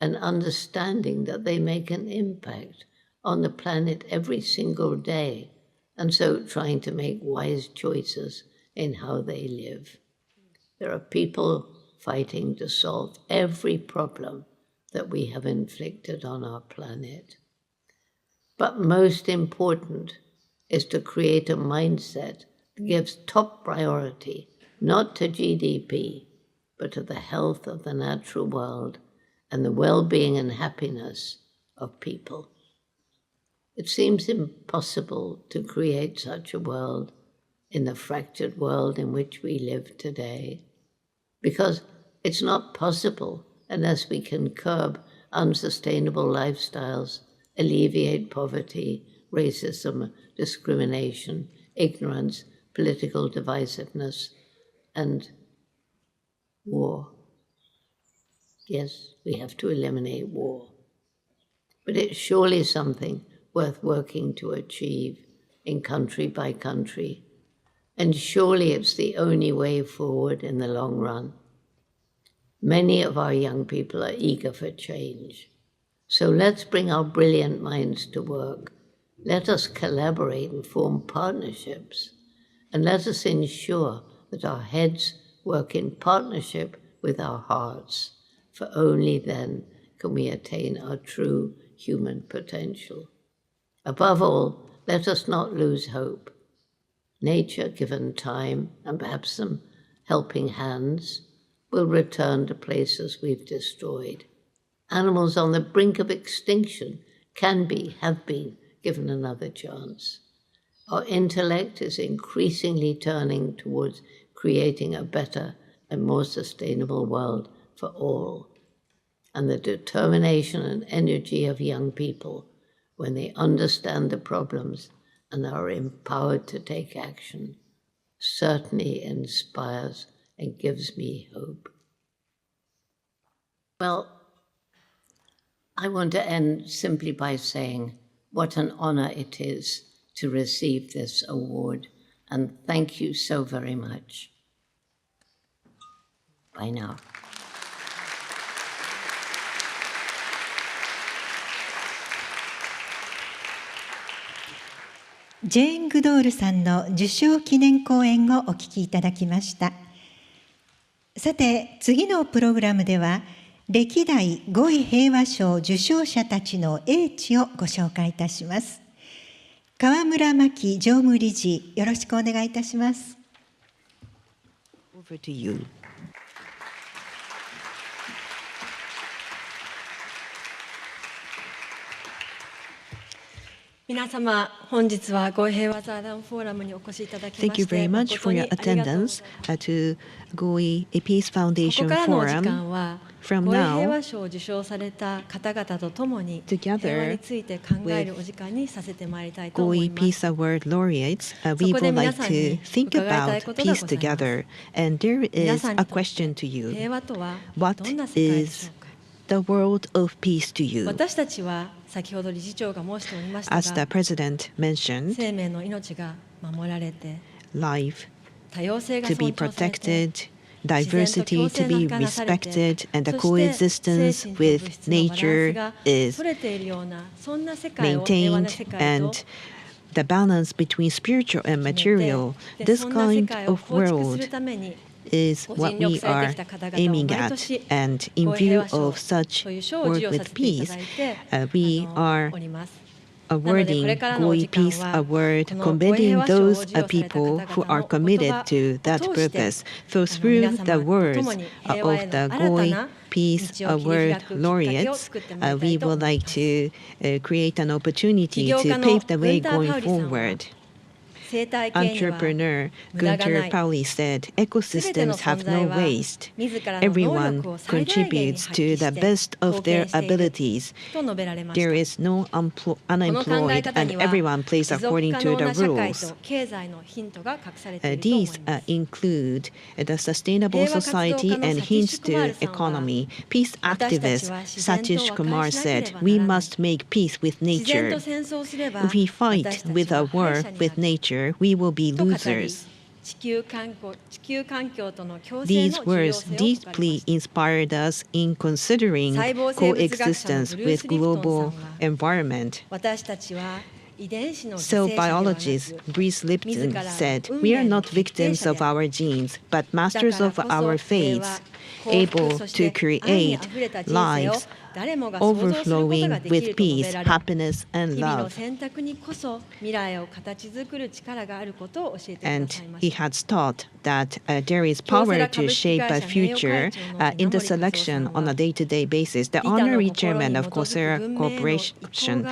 and understanding that they make an impact on the planet every single day, and so trying to make wise choices in how they live. There are people fighting to solve every problem that we have inflicted on our planet. But most important is to create a mindset that gives top priority not to GDP, but to the health of the natural world and the well-being and happiness of people. It seems impossible to create such a world in the fractured world in which we live today, because it's not possible unless we can curb unsustainable lifestyles, alleviate poverty, racism, discrimination, ignorance, political divisiveness, and war. Yes, we have to eliminate war. But it's surely something worth working to achieve in country by country, and surely it's the only way forward in the long run. Many of our young people are eager for change. So let's bring our brilliant minds to work. Let us collaborate and form partnerships, and let us ensure that our heads work in partnership with our hearts, for only then can we attain our true human potential. Above all, let us not lose hope. Nature, given time and perhaps some helping hands, will return to places we've destroyed. Animals on the brink of extinction can be, have been, given another chance. Our intellect is increasingly turning towards creating a better and more sustainable world for all. And the determination and energy of young people, when they understand the problems and are empowered to take action, certainly inspires and gives me hope. Well, I want to end simply by saying what an honor it is to receive this award, and thank you so very much. Bye now. ジェーン・グドールさんの受賞記念講演をお聞きいただきました。さて、次のプログラムでは、歴代五位平和賞受賞者たちの英知をご紹介いたします。河村真紀常務理事、よろしくお願いいたします。Over to you. 皆様、本日はご平和財団フォーラムにお越しいただきまして、 Thank you very much for your attendance to Goi Peace Foundation ここからのお時 Forum. 間は、 From ご平 now, 和賞を受賞された方々とともに、 together 平和について考えるお時間にさせてまいりたいと思い Goi ます。 Peace Award laureates, we would like to think about peace together. And there is a question to 平 you. 和とは What どんな世界でし is ょうか。 the world of peace to you? 私たちは先ほど理事長が申しておりました As the が、 President mentioned, 生命の命が守られて、 life 多様性が to be 尊重されて、 protected, diversity to be respected, and the coexistence with nature is 取れているような、そんな世界を平和な maintained, 世界と and the balance between spiritual and material, で this そんな世 kind 界を of 構築す world るために is what we are aiming at. And in view of such work with peace, we are awarding Goi Peace Award, commending those people who are committed to that purpose. So through the words of the Goi Peace Award laureates, we would like to create an opportunity to pave the way going forward. Entrepreneur Gunter Pauli said, ecosystems have no waste. Everyone contributes to the best of their abilities. There is no unemployed, and everyone plays according to the rules. These include the sustainable society and hints to economy. Peace activist Satish Kumar said, we must make peace with nature. If we fight with a war with nature, we will be losers. These words deeply inspired us in considering coexistence with global environment. Cell biologist Bruce Lipton said, we are not victims of our genes, but masters of our fates, able to create lives overflowing with peace, happiness, and love. And he has taught that there is power to shape a future in the selection on a day-to-day basis. The honorary chairman of Coursera Corporation,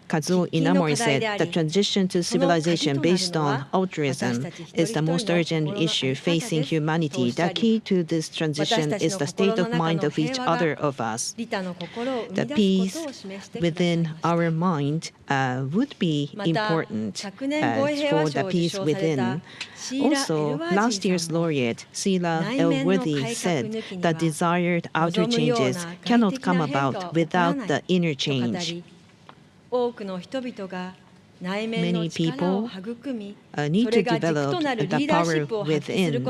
Kazuo Inamori, said the transition to civilization based on altruism is the most urgent issue facing humanity. The key to this transition is the state of mind of each other of us. The peace within our mind would be important for the peace within. Also, last year's laureate, Sila Elworthy, said the desired outer changes cannot come about without the inner change. Many people need to develop the power within,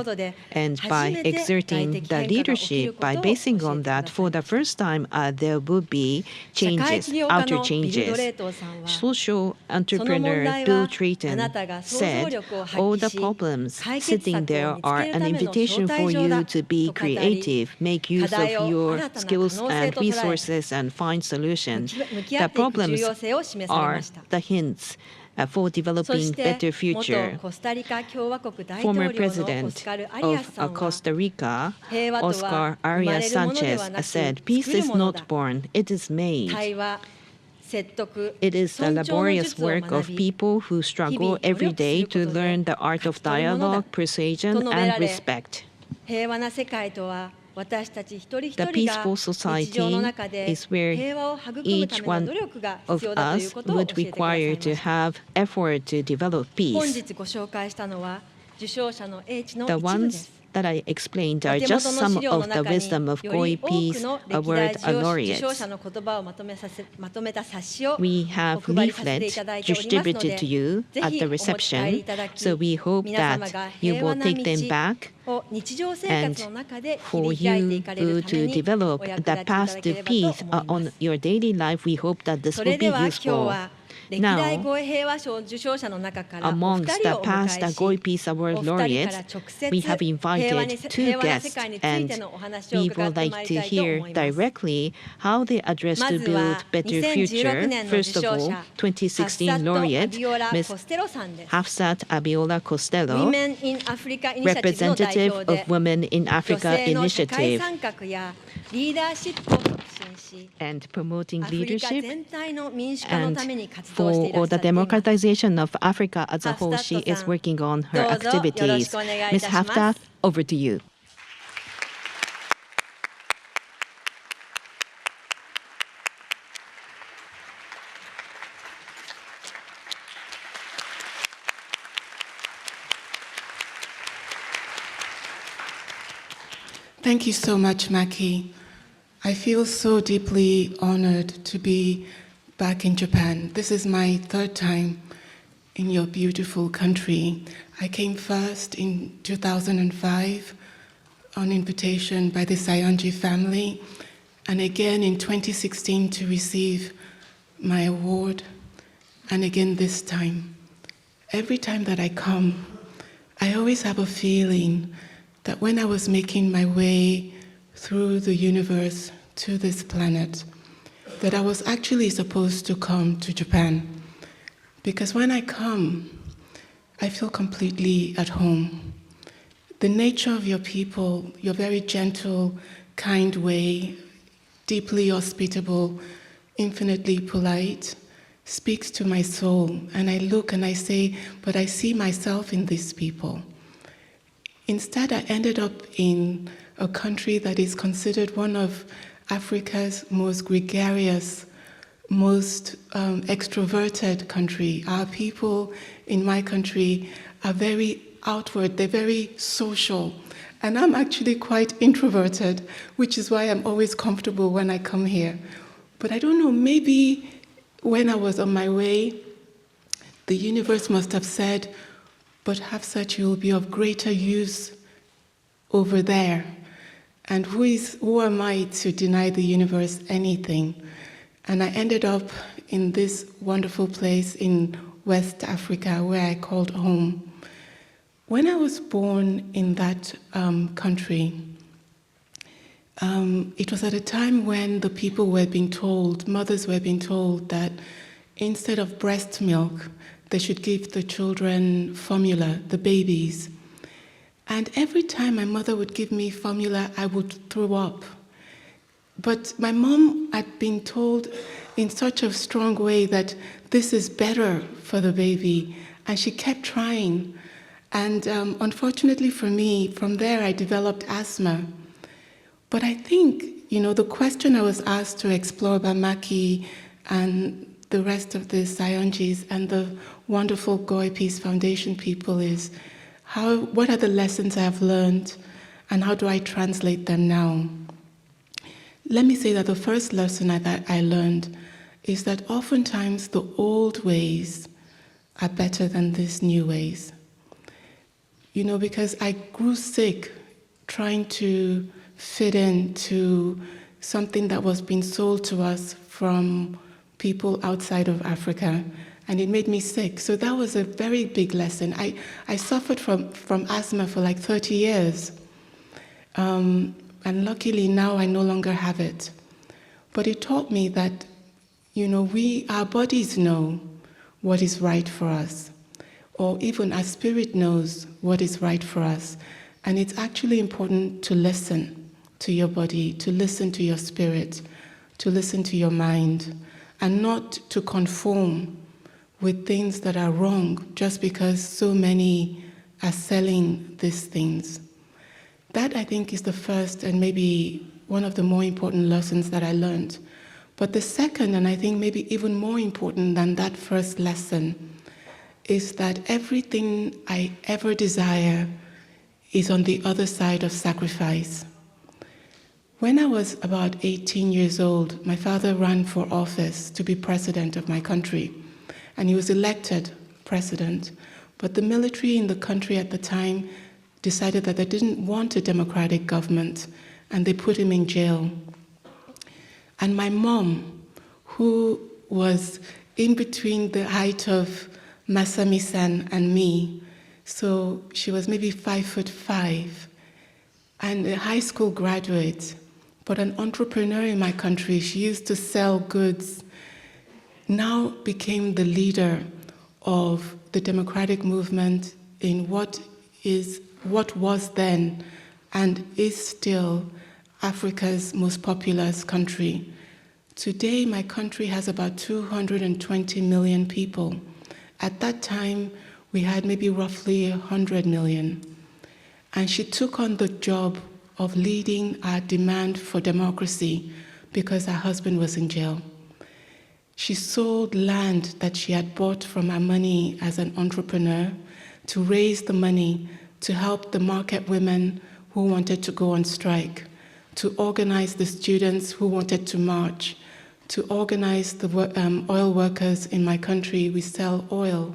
and by exerting the leadership, by basing on that, for the first time there will be changes, outer changes. Social entrepreneur Bill Trayton said, all the problems sitting there are an invitation for you to be creative, make use of your skills and resources and find solutions. The problems are the hints for developing better future. Former president of Costa Rica, Oscar Arias Sanchez, said, "Peace is not born, it is made." It is the laborious work of people who struggle every day to learn the art of dialogue, persuasion, and respect. The peaceful society is where each one of us would require to have effort to develop peace. The ones that I explained are just some of the wisdom of Goi Peace Award laureates. We have leaflets distributed to you at the reception, so we hope that you will take them back and for you to develop the path to peace on your daily life. We hope that this will be useful. Now, amongst the past Goi Peace Award laureates, we have invited two guests, and we would like to hear directly how they address to build better future. First of all, 2016 laureate, Ms. Hafsat Abiola Costello, representative of Women in Africa Initiative, and promoting leadership and for the democratization of Africa as a whole. She is working on her activities. Ms. Hafsat, over to you. Thank you so much, Maki. I feel so deeply honored to be back in Japan. This is my third time in your beautiful country. I came first in 2005 on invitation by the Saionji family, and again in 2016 to receive my award, and again this time. Every time that I come, I always have a feeling that when I was making my way through the universe to this planet, that I was actually supposed to come to Japan. Because when I come, I feel completely at home. The nature of your people, your very gentle, kind way, deeply hospitable, infinitely polite, speaks to my soul. And I look and I say, but I see myself in these people. Instead, I ended up in a country that is considered one of Africa's most gregarious, most extroverted country. Our people in my country are very outward, they're very social. And I'm actually quite introverted, which is why I'm always comfortable when I come here. But I don't know, maybe when I was on my way, the universe must have said, but Hafsat, you will be of greater use over there. And who am I to deny the universe anything? And I ended up in this wonderful place in West Africa where I called home. When I was born in that country, it was at a time when the people were being told, mothers were being told that instead of breast milk, they should give the children formula, the babies. And every time my mother would give me formula, I would throw up. But my mom had been told in such a strong way that this is better for the baby, and she kept trying. And unfortunately for me, from there I developed asthma. But I think, the question I was asked to explore by Maki and the rest of the Saionjis and the wonderful Goi Peace Foundation people is, what are the lessons I have learned and how do I translate them now? Let me say that the first lesson that I learned is that oftentimes the old ways are better than these new ways. Because I grew sick trying to fit into something that was being sold to us from people outside of Africa, and it made me sick. So that was a very big lesson. I suffered from asthma for like 30 years. And luckily now I no longer have it. But it taught me that, our bodies know what is right for us, or even our spirit knows what is right for us. And it's actually important to listen to your body, to listen to your spirit, to listen to your mind, and not to conform with things that are wrong just because so many are selling these things. That, I think, is the first and maybe one of the more important lessons that I learned. But the second, and I think maybe even more important than that first lesson, is that everything I ever desire is on the other side of sacrifice. When I was about 18 years old, my father ran for office to be president of my country, and he was elected president. But the military in the country at the time decided that they didn't want a democratic government, and they put him in jail. And my mom, who was in between the height of Masami-san and me, so she was maybe 5'5", and a high school graduate, but an entrepreneur in my country. She used to sell goods, now became the leader of the democratic movement in what was then and is still Africa's most populous country. Today, my country has about 220 million people. At that time, we had maybe roughly 100 million. And she took on the job of leading our demand for democracy because her husband was in jail. She sold land that she had bought from her money as an entrepreneur to raise the money to help the market women who wanted to go on strike, to organize the students who wanted to march, to organize the oil workers in my country. We sell oil.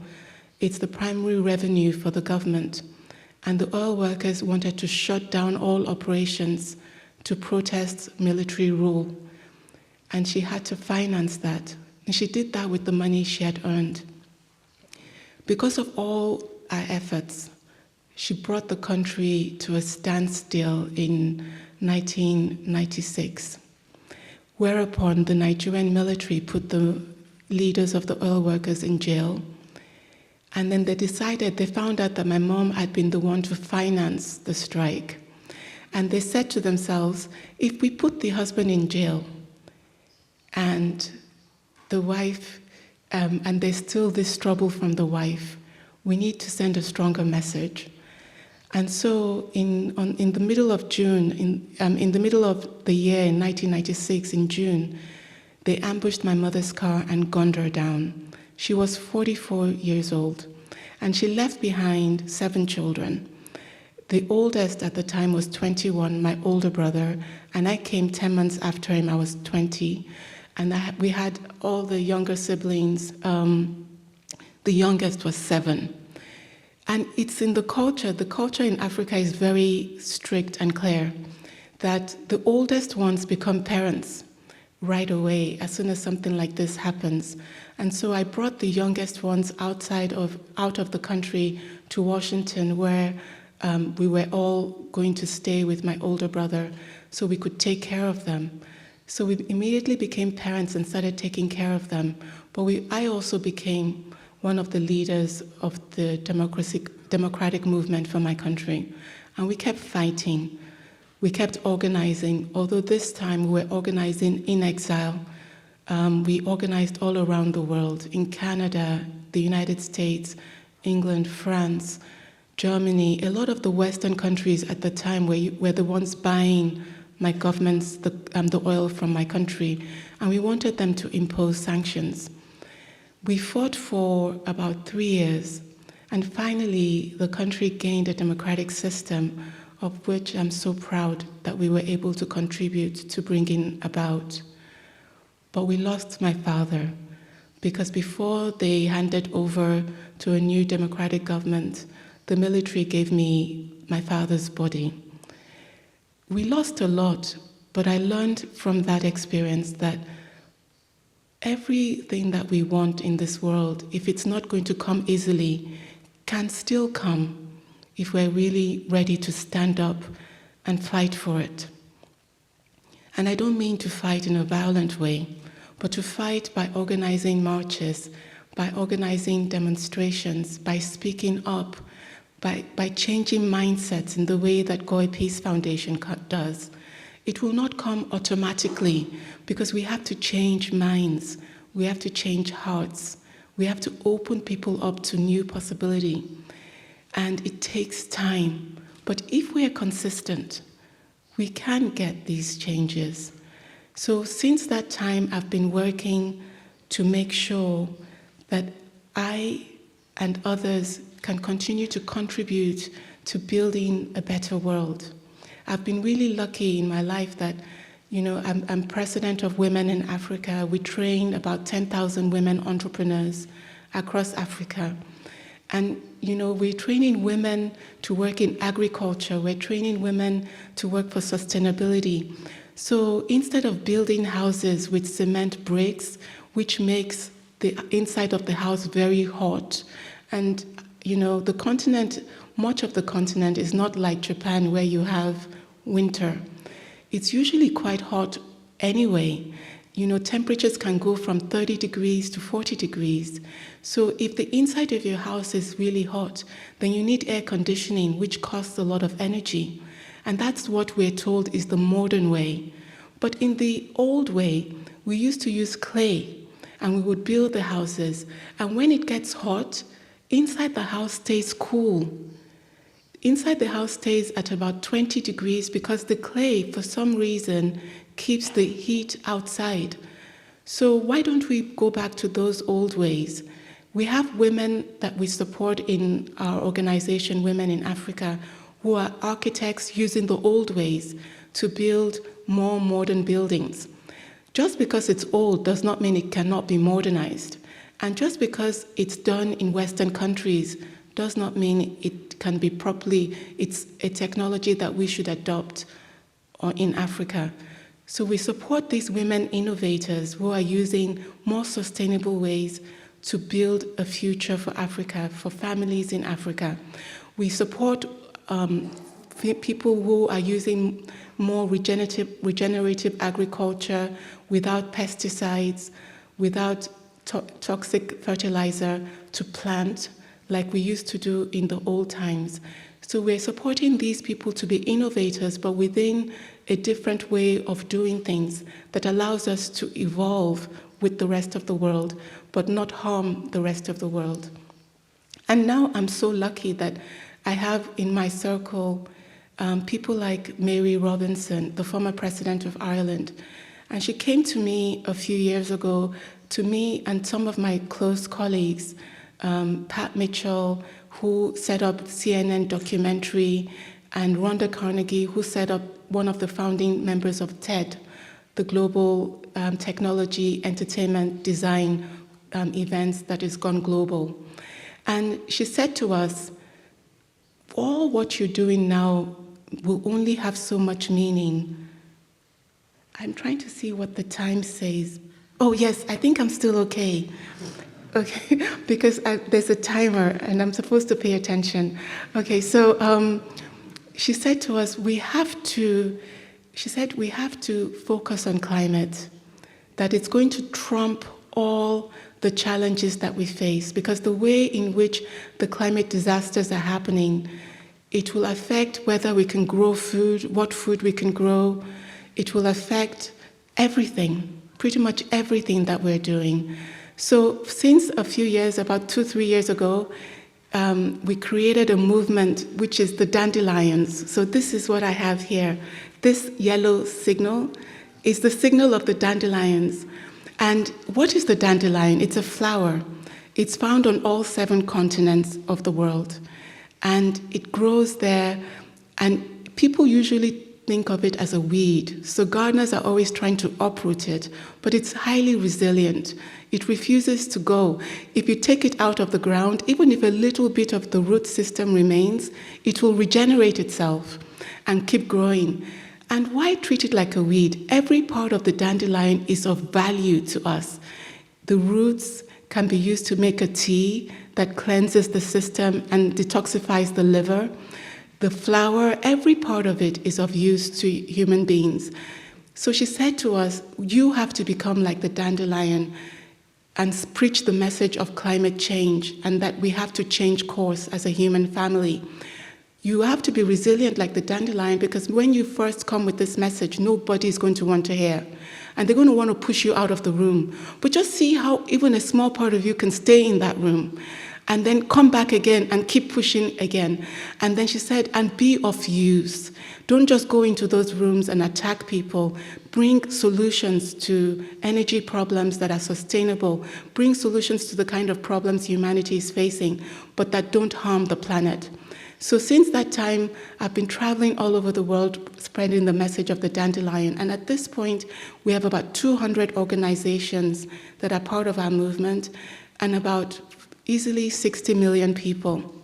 It's the primary revenue for the government. And the oil workers wanted to shut down all operations to protest military rule. And she had to finance that. And she did that with the money she had earned. Because of all our efforts, she brought the country to a standstill in 1996, whereupon the Nigerian military put the leaders of the oil workers in jail. And then they found out that my mom had been the one to finance the strike. And they said to themselves, if we put the husband in jail and the wife, and there's still this trouble from the wife, we need to send a stronger message. And so in the middle of June, in the middle of the year in 1996, in June, they ambushed my mother's car and gunned her down. She was 44 years old, and she left behind 7 children. The oldest at the time was 21, my older brother, and I came 10 months after him. I was 20, and we had all the younger siblings. The youngest was 7. And it's in the culture. The culture in Africa is very strict and clear, that the oldest ones become parents right away as soon as something like this happens. And so I brought the youngest ones out of the country to Washington, where we were all going to stay with my older brother so we could take care of them. So we immediately became parents and started taking care of them. But I also became one of the leaders of the democratic movement for my country. And we kept fighting. We kept organizing, although this time we were organizing in exile. We organized all around the world, in Canada, the United States, England, France, Germany. A lot of the Western countries at the time were the ones buying my government's, the oil from my country, and we wanted them to impose sanctions. We fought for about 3 years, and finally the country gained a democratic system, of which I'm so proud that we were able to contribute to bringing about. But we lost my father, because before they handed over to a new democratic government, the military gave me my father's body. We lost a lot, but I learned from that experience that everything that we want in this world, if it's not going to come easily, can still come if we're really ready to stand up and fight for it. And I don't mean to fight in a violent way, but to fight by organizing marches, by organizing demonstrations, by speaking up, by changing mindsets in the way that Goi Peace Foundation does. It will not come automatically because we have to change minds, we have to change hearts, we have to open people up to new possibility. And it takes time. But if we are consistent, we can get these changes. So since that time, I've been working to make sure that I and others can continue to contribute to building a better world. I've been really lucky in my life that, I'm president of Women in Africa. We train about 10,000 women entrepreneurs across Africa. And, we're training women to work in agriculture. We're training women to work for sustainability. So instead of building houses with cement bricks, which makes the inside of the house very hot, and, the continent, much of the continent is not like Japan where you have winter. It's usually quite hot anyway. Temperatures can go from 30 degrees to 40 degrees. So if the inside of your house is really hot, then you need air conditioning, which costs a lot of energy. And that's what we're told is the modern way. But in the old way, we used to use clay, and we would build the houses. And when it gets hot, inside the house stays cool. Inside the house stays at about 20 degrees because the clay, for some reason, keeps the heat outside. So why don't we go back to those old ways? We have women that we support in our organization, Women in Africa, who are architects using the old ways to build more modern buildings. Just because it's old does not mean it cannot be modernized. And just because it's done in Western countries does not mean it can be properly, it's a technology that we should adopt in Africa. So we support these women innovators who are using more sustainable ways to build a future for Africa, for families in Africa. We support people who are using more regenerative agriculture without pesticides, without toxic fertilizer to plant, like we used to do in the old times. So we're supporting these people to be innovators, but within a different way of doing things that allows us to evolve with the rest of the world, but not harm the rest of the world. And now I'm so lucky that I have in my circle people like Mary Robinson, the former president of Ireland. And she came to me a few years ago, to me and some of my close colleagues, Pat Mitchell, who set up CNN documentary, and Rhonda Carnegie, who set up one of the founding members of TED, the global technology, entertainment, design events that has gone global. And she said to us, all what you're doing now will only have so much meaning. I'm trying to see what the time says. Oh yes, I think I'm still okay. Okay, because there's a timer and I'm supposed to pay attention. Okay, so she said to us, we have to focus on climate, that it's going to trump all the challenges that we face, because the way in which the climate disasters are happening, it will affect whether we can grow food, what food we can grow. It will affect everything, pretty much everything that we're doing. So since a few years, about 2-3 years ago, we created a movement which is the dandelions. So this is what I have here. This yellow signal is the signal of the dandelions. And what is the dandelion? It's a flower. It's found on all 7 continents of the world. And it grows there, and people usually think of it as a weed. So gardeners are always trying to uproot it, but it's highly resilient. It refuses to go. If you take it out of the ground, even if a little bit of the root system remains, it will regenerate itself and keep growing. And why treat it like a weed? Every part of the dandelion is of value to us. The roots can be used to make a tea that cleanses the system and detoxifies the liver. The flower, every part of it is of use to human beings. So she said to us, you have to become like the dandelion. and preach the message of climate change and that we have to change course as a human family. You have to be resilient like the dandelion, because when you first come with this message, nobody is going to want to hear. And they're going to want to push you out of the room. But just see how even a small part of you can stay in that room and then come back again and keep pushing again. And then she said, and be of use. Don't just go into those rooms and attack people. Bring solutions to energy problems that are sustainable. Bring solutions to the kind of problems humanity is facing, but that don't harm the planet. So since that time, I've been traveling all over the world, spreading the message of the dandelion. And at this point, we have about 200 organizations that are part of our movement, and about easily 60 million people.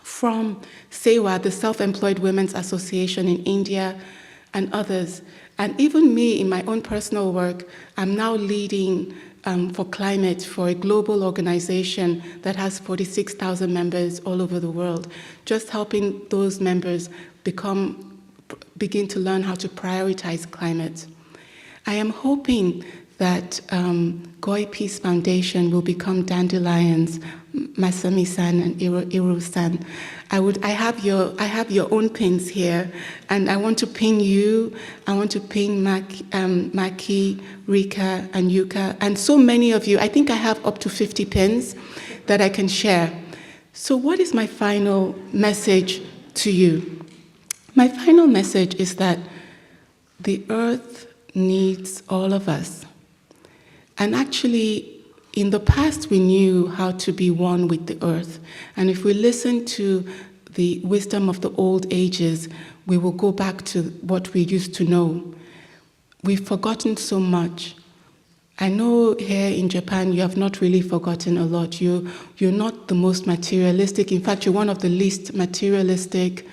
From SEWA, the Self-Employed Women's Association in India, and others. And even me, in my own personal work, I'm now leading for climate for a global organization that has 46,000 members all over the world, just helping those members begin to learn how to prioritize climate. I am hoping that Goi Peace Foundation will become dandelions, Masami-san and Hiroo-san. I have your own pins here, and I want to pin you. I want to pin Maki, Rika, and Yuka, and so many of you. I think I have up to 50 pins that I can share. So what is my final message to you? My final message is that the earth needs all of us. And actually, in the past, we knew how to be one with the earth. And if we listen to the wisdom of the old ages, we will go back to what we used to know. We've forgotten so much. I know here in Japan, you have not really forgotten a lot. You're not the most materialistic. In fact, you're one of the least materialistic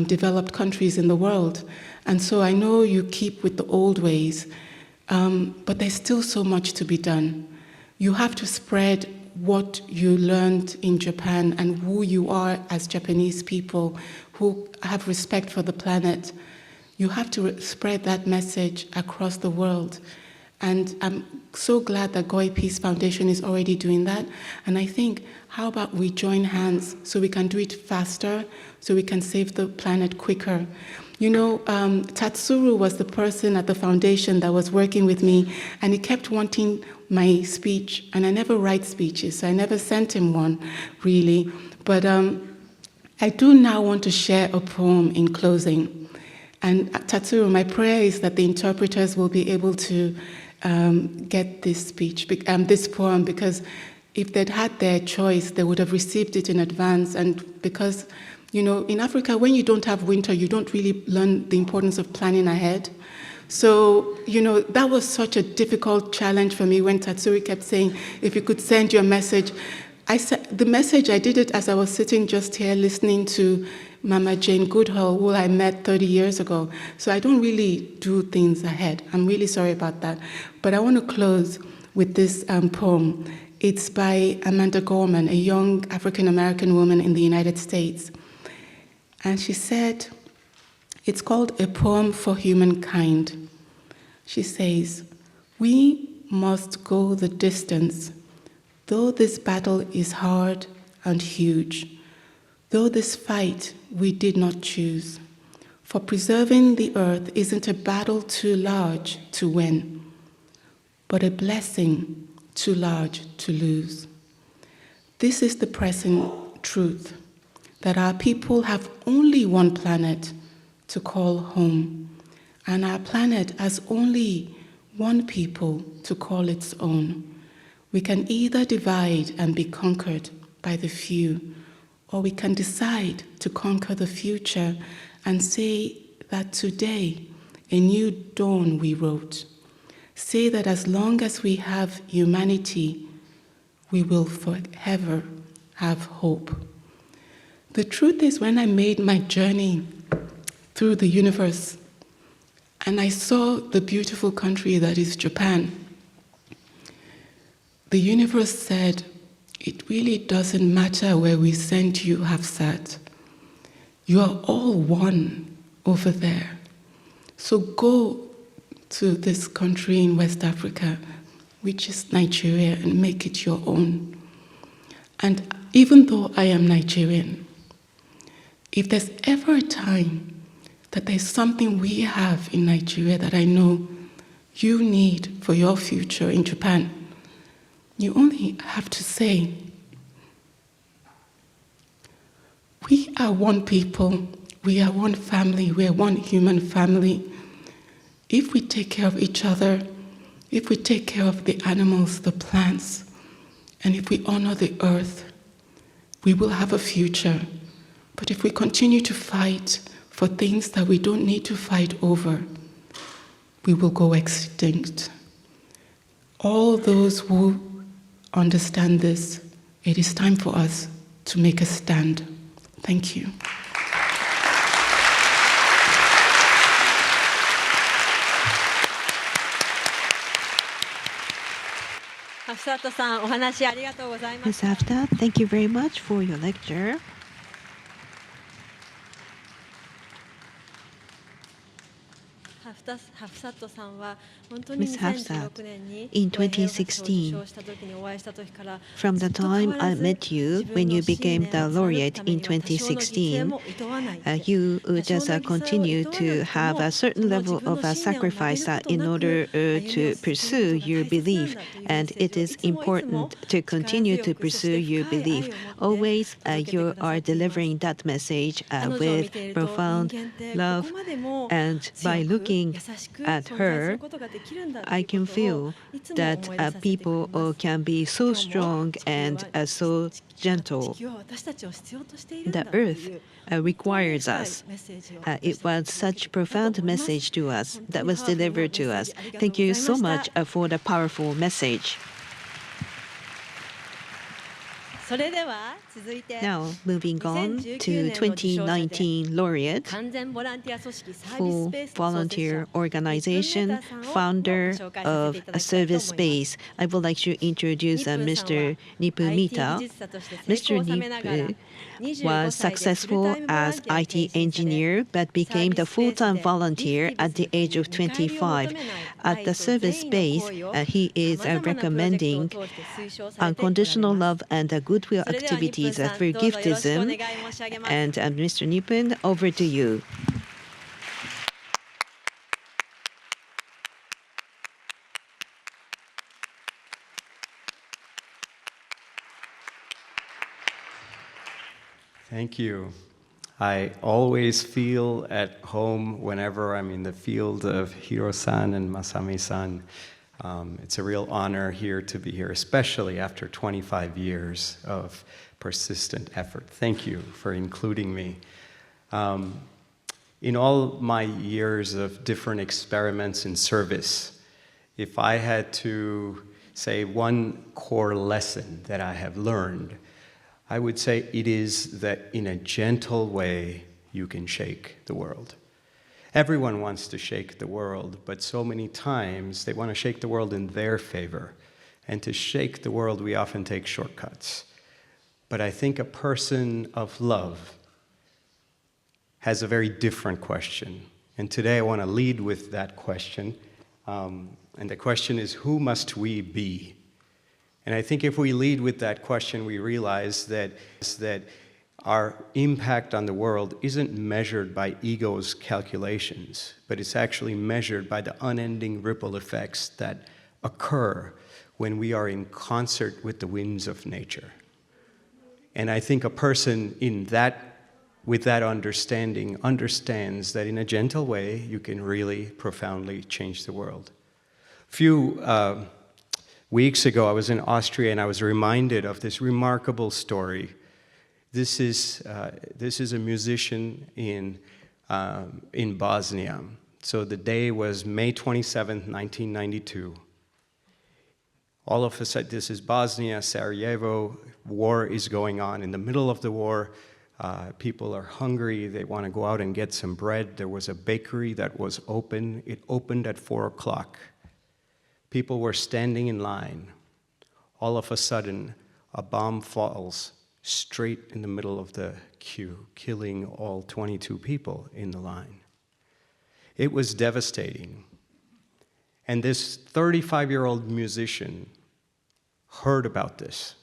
developed countries in the world. And so I know you keep with the old ways, but there's still so much to be done. You have to spread what you learned in Japan and who you are as Japanese people who have respect for the planet. You have to spread that message across the world. And I'm so glad that Goi Peace Foundation is already doing that. And I think, how about we join hands so we can do it faster, so we can save the planet quicker? You know, Tatsuru was the person at the foundation that was working with me, and he kept wanting my speech, and I never write speeches, so I never sent him one, really. But I do now want to share a poem in closing. And Tatsuru, my prayer is that the interpreters will be able to get this speech, this poem, because if they'd had their choice, they would have received it in advance. And because, you know, in Africa, when you don't have winter, you don't really learn the importance of planning ahead. So, you know, that was such a difficult challenge for me when Tatsuri kept saying, if you could send your message. The message, I did it as I was sitting just here listening to Mama Jane Goodall, who I met 30 years ago. So I don't really do things ahead. I'm really sorry about that. But I want to close with this poem. It's by Amanda Gorman, a young African-American woman in the United States. And she said, it's called A Poem for Humankind. She says, we must go the distance, though this battle is hard and huge, though this fight we did not choose. For preserving the earth isn't a battle too large to win, but a blessing too large to lose. This is the present truth, that our people have only one planet to call home, and our planet has only one people to call its own. We can either divide and be conquered by the few, or we can decide to conquer the future and say that today, a new dawn we wrote. Say that as long as we have humanity, we will forever have hope. The truth is, when I made my journey through the universe, and I saw the beautiful country that is Japan, the universe said, it really doesn't matter where we send you have sat. You are all one over there. So go to this country in West Africa, which is Nigeria, and make it your own. And even though I am Nigerian, if there's ever a time that there's something we have in Nigeria that I know you need for your future in Japan, you only have to say, we are one people, we are one family, we are one human family. If we take care of each other, if we take care of the animals, the plants, and if we honor the earth, we will have a future. But if we continue to fight for things that we don't need to fight over, we will go extinct. All those who understand this, it is time for us to make a stand. Thank you. ハフサートさん、お話ありがとうございました。 Ms. Hafta, thank you very much for your lecture. ハフサットさんは本当に Ms. Hafsa, 2016年に in ゴイ平和賞を受 2016, 賞した時にお会いした時から from the ずっと変 time わら I ず met you 自分 when の you 信 became 念 the を貫く laureate ため in には多少の犠牲 2016, も厭わないって you 多少の just 犠牲を continue 厭わ to なくて have も a そ certain の level 自分 of の a 信念を曲げ sacrifice ること in な order く歩みを to 進める pursue ことが your 大切なん belief, だというメッ and セー it ジを is いつもいつも important to 力 continue 強 to くそして pursue your 深い belief. 愛を持って Always 届けて you くださ are っています。 delivering that message 彼女を見 with ていると人 profound 間ってこ love, こまでも and 強 by く looking 優しく at 存在する her, ことができるんだと I いう can ことを feel いつも that 思い出させてくれ people ます。 can be so 今日も strong 地球 and は so 地 gentle. 球は私たちを必要としているん The だという earth 本当に requires 深い us. メッセージを It was such profound message to us that was delivered to us. Thank you so much for the powerful message. それでは続いて Now, moving on to 2019 laureate 完全ボランティア組織サービス for スペースの創設 volunteer 者 organization, 日本 founder メーターさんをご紹介させて of いた a だきたいと思います service space. I would like to introduce Mr. Nipu Mita. Mr. Nipu was successful as IT engineer but became the full-time volunteer at the age of 25. At the service space, he is recommending unconditional love and goodwill activities through giftism. And Mr. Nipun, over to you. Thank you. I always feel at home whenever I'm in the field of Hiroo-san and Masami-san. It's a real honor here to be here, especially after 25 years of persistent effort. Thank you for including me. In all my years of different experiments in service, if I had to say one core lesson that I have learned, I would say it is that in a gentle way, you can shake the world. Everyone wants to shake the world, but so many times they want to shake the world in their favor. And to shake the world, we often take shortcuts. But I think a person of love has a very different question. And today I want to lead with that question. And the question is, who must we be? And I think if we lead with that question, we realize that our impact on the world isn't measured by ego's calculations, but it's actually measured by the unending ripple effects that occur when we are in concert with the winds of nature. And I think a person with that understanding understands that in a gentle way, you can really profoundly change the world. A few weeks ago, I was in Austria and I was reminded of this remarkable story. This is a musician in Bosnia. So the day was May 27th, 1992. All of a sudden, this is Bosnia, Sarajevo. War is going on. In the middle of the war, people are hungry. They want to go out and get some bread. There was a bakery that was open. It opened at 4 o'clock. People were standing in line. All of a sudden, a bomb falls straight in the middle of the queue, killing all 22 people in the line. It was devastating. And this 35-year-old musician heard about this.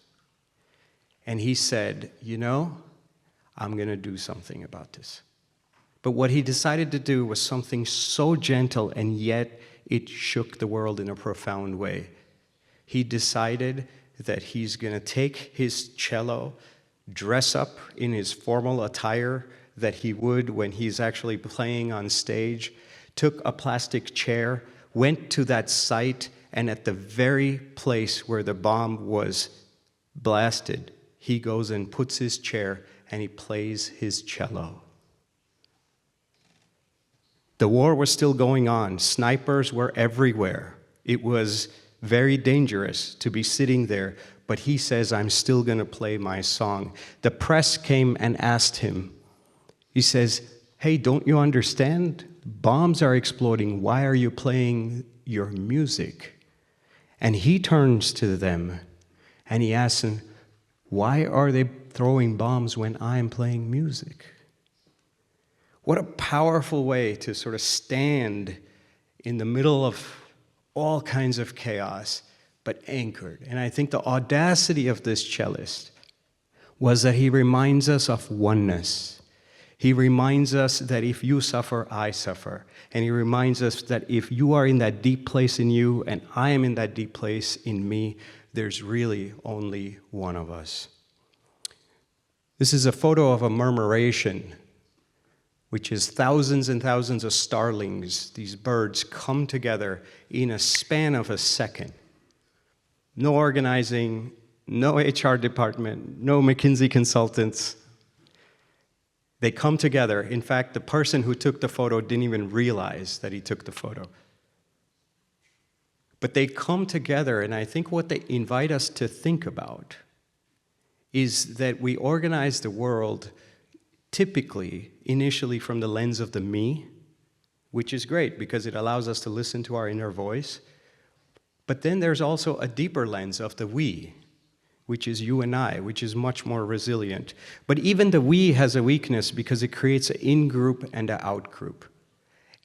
And he said, you know, I'm going to do something about this. But what he decided to do was something so gentle, and yet it shook the world in a profound way. He decided that he's going to take his cello, dress up in his formal attire that he would when he's actually playing on stage, took a plastic chair, went to that site, and at the very place where the bomb was blasted, he goes and puts his chair and he plays his cello. The war was still going on. Snipers were everywhere. It was very dangerous to be sitting there, but he says, I'm still going to play my song. The press came and asked him. He says, hey, don't you understand? Bombs are exploding. Why are you playing your music? And he turns to them and he asks them, why are they throwing bombs when I'm playing music? What a powerful way to sort of stand in the middle of all kinds of chaos, but anchored. And I think the audacity of this cellist was that he reminds us of oneness. He reminds us that if you suffer, I suffer. And he reminds us that if you are in that deep place in you and I am in that deep place in me, there's really only one of us. This is a photo of a murmuration, which is thousands and thousands of starlings. These birds come together in a span of a second. No organizing, no HR department, no McKinsey consultants. They come together. In fact, the person who took the photo didn't even realize that he took the photo. But they come together, and I think what they invite us to think about is that we organize the world typically, initially from the lens of the me, which is great because it allows us to listen to our inner voice. But then there's also a deeper lens of the we, which is you and I, which is much more resilient. But even the we has a weakness because it creates an in-group and an out-group.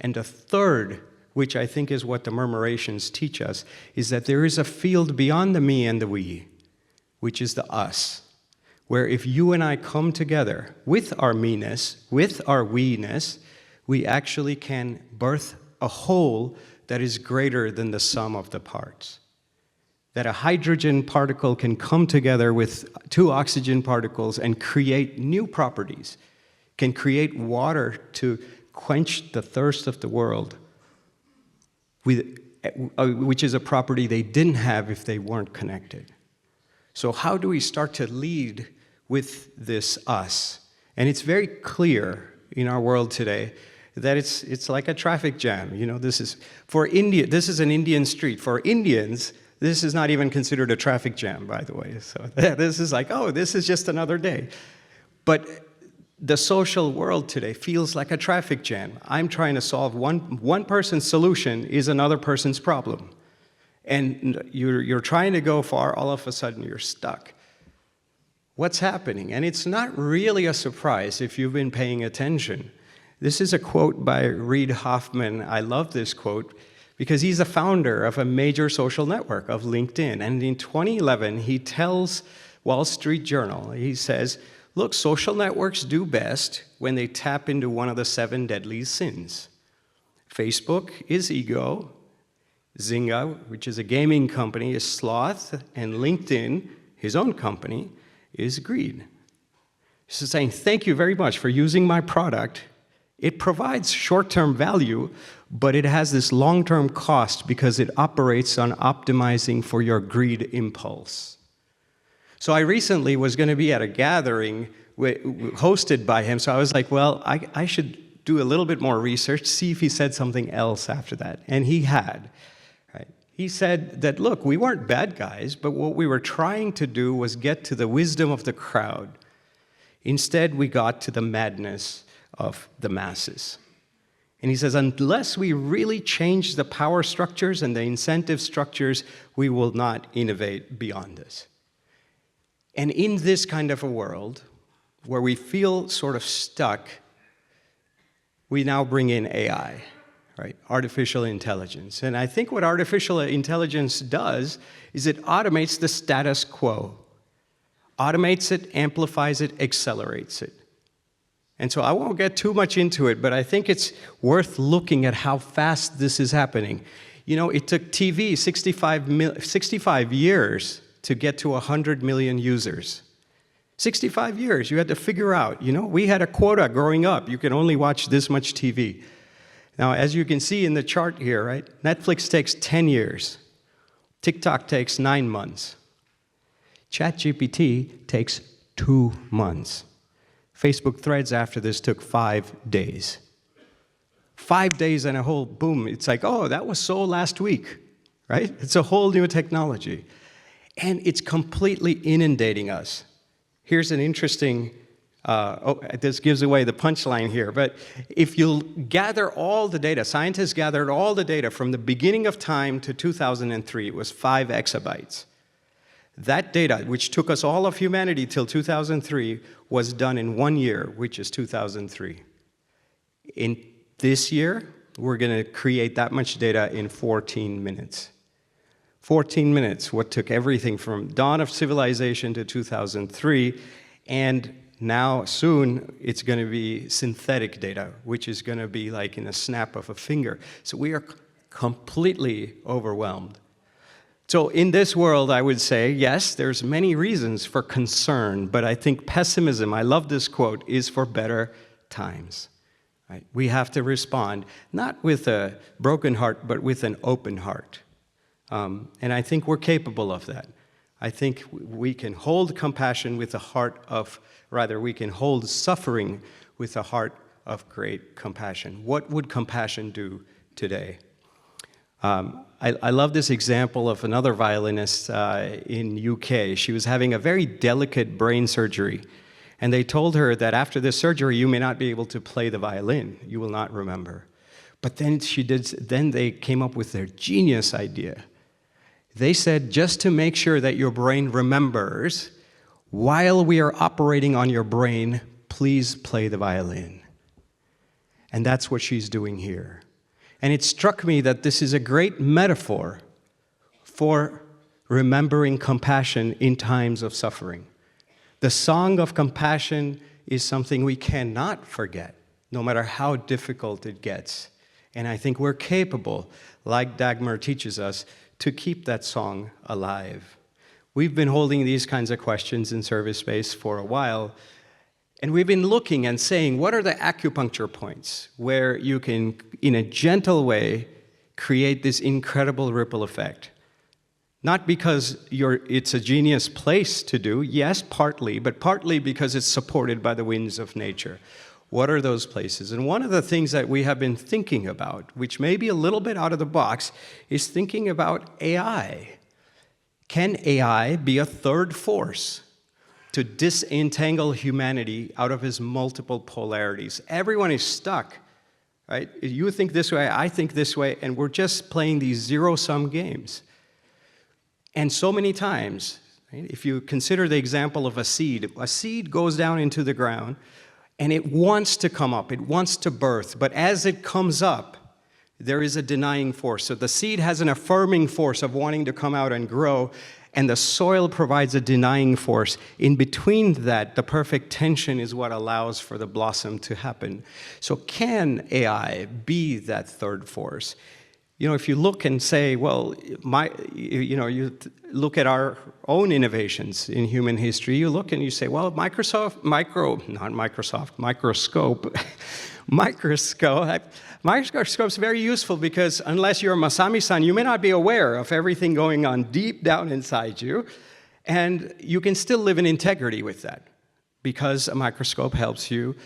And a third, which I think is what the murmurations teach us, is that there is a field beyond the me and the we, which is the us, where if you and I come together with our me-ness, with our we-ness, we actually can birth a whole that is greater than the sum of the parts. That a hydrogen particle can come together with two oxygen particles and create new properties, can create water to quench the thirst of the world, which is a property they didn't have if they weren't connected. So how do we start to lead with this us? And it's very clear in our world today that it's like a traffic jam. You know, this is an Indian street. For Indians, this is not even considered a traffic jam, by the way. So this is like, oh, this is just another day. But the social world today feels like a traffic jam. I'm trying to solve one person's solution is another person's problem. And you're trying to go far, all of a sudden you're stuck. What's happening? And it's not really a surprise if you've been paying attention. This is a quote by Reid Hoffman. I love this quote because he's the founder of a major social network of LinkedIn. And in 2011, he tells Wall Street Journal, he says, look, social networks do best when they tap into one of the 7 deadly sins. Facebook is ego, Zynga, which is a gaming company, is sloth, and LinkedIn, his own company, is greed. He's saying, thank you very much for using my product. It provides short-term value, but it has this long-term cost because it operates on optimizing for your greed impulse. So I recently was going to be at a gathering hosted by him, so I was like, well, I should do a little bit more research, see if he said something else after that. And he had. Right? He said that, look, we weren't bad guys, but what we were trying to do was get to the wisdom of the crowd. Instead, we got to the madness of the masses. And he says, unless we really change the power structures and the incentive structures, we will not innovate beyond this. And in this kind of a world, where we feel sort of stuck, we now bring in AI, right? Artificial intelligence. And I think what artificial intelligence does is it automates the status quo. Automates it, amplifies it, accelerates it. And so I won't get too much into it, but I think it's worth looking at how fast this is happening. You know, it took TV 65 years to get to 100 million users. 65 years, you had to figure out, you know, we had a quota growing up. You can only watch this much TV. Now, as you can see in the chart here, right, Netflix takes 10 years. TikTok takes 9 months. ChatGPT takes 2 months. Facebook Threads after this took 5 days. 5 days and a whole boom. It's like, oh, that was so last week, right? It's a whole new technology. And it's completely inundating us. Here's an interesting, this gives away the punchline here, but if you gather all the data, scientists gathered all the data from the beginning of time to 2003, it was 5 exabytes. That data, which took us all of humanity till 2003, was done in 1 year, which is 2003. In this year, we're going to create that much data in 14 minutes. 14 minutes, what took everything from dawn of civilization to 2003, and now soon it's going to be synthetic data, which is going to be like in a snap of a finger. So we are completely overwhelmed. So in this world, I would say, yes, there's many reasons for concern, but I think pessimism, I love this quote, is for better times. Right? We have to respond, not with a broken heart, but with an open heart. And I think we're capable of that. I think we can hold compassion with a heart of, rather, we can hold suffering with a heart of great compassion. What would compassion do today? I love this example of another violinist in UK. She was having a very delicate brain surgery. And they told her that after this surgery, you may not be able to play the violin. You will not remember. But then they came up with their genius idea. They said, just to make sure that your brain remembers, while we are operating on your brain, please play the violin. And that's what she's doing here. And it struck me that this is a great metaphor for remembering compassion in times of suffering. The song of compassion is something we cannot forget, no matter how difficult it gets. And I think we're capable, like Dagmar teaches us, to keep that song alive. We've been holding these kinds of questions in service space for a while, and we've been looking and saying, what are the acupuncture points where you can, in a gentle way, create this incredible ripple effect? Not because it's a genius place to do, yes, partly, but partly because it's supported by the winds of nature. What are those places? And one of the things that we have been thinking about, which may be a little bit out of the box, is thinking about AI. Can AI be a third force to disentangle humanity out of its multiple polarities? Everyone is stuck, right? You think this way, I think this way, and we're just playing these zero-sum games. And so many times, right, if you consider the example of a seed goes down into the ground, and it wants to come up, it wants to birth, but as it comes up, there is a denying force. So the seed has an affirming force of wanting to come out and grow, and the soil provides a denying force. In between that, the perfect tension is what allows for the blossom to happen. So can AI be that third force? You know, if you look and say, well, you look at our own innovations in human history, you look and you say, well, microscope's very useful because unless you're Masami-san, you may not be aware of everything going on deep down inside you, and you can still live in integrity with that because a microscope helps you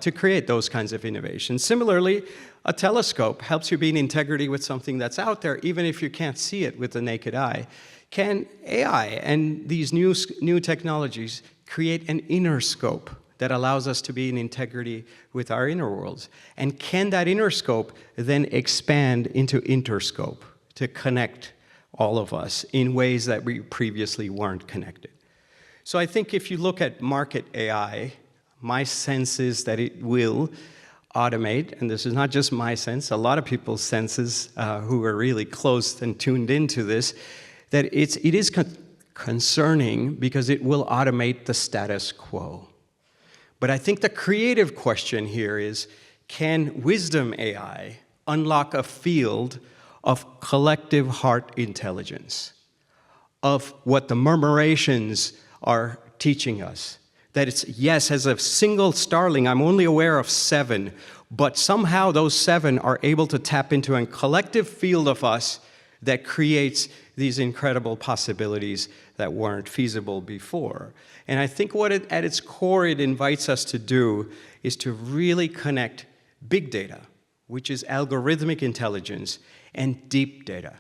to create those kinds of innovations. Similarly, a telescope helps you be in integrity with something that's out there, even if you can't see it with the naked eye. Can AI and these new technologies create an inner scope that allows us to be in integrity with our inner worlds? And can that inner scope then expand into interscope to connect all of us in ways that we previously weren't connected? So I think if you look at market AI, my sense is that it will automate, and this is not just my sense, a lot of people's senses who are really close and tuned into this, that it is concerning because it will automate the status quo. But I think the creative question here is, can wisdom AI unlock a field of collective heart intelligence, of what the murmurations are teaching us? That it's, yes, as a single starling, I'm only aware of 7, but somehow those 7 are able to tap into a collective field of us that creates these incredible possibilities that weren't feasible before. And I think what at its core it invites us to do is to really connect big data, which is algorithmic intelligence, and deep data,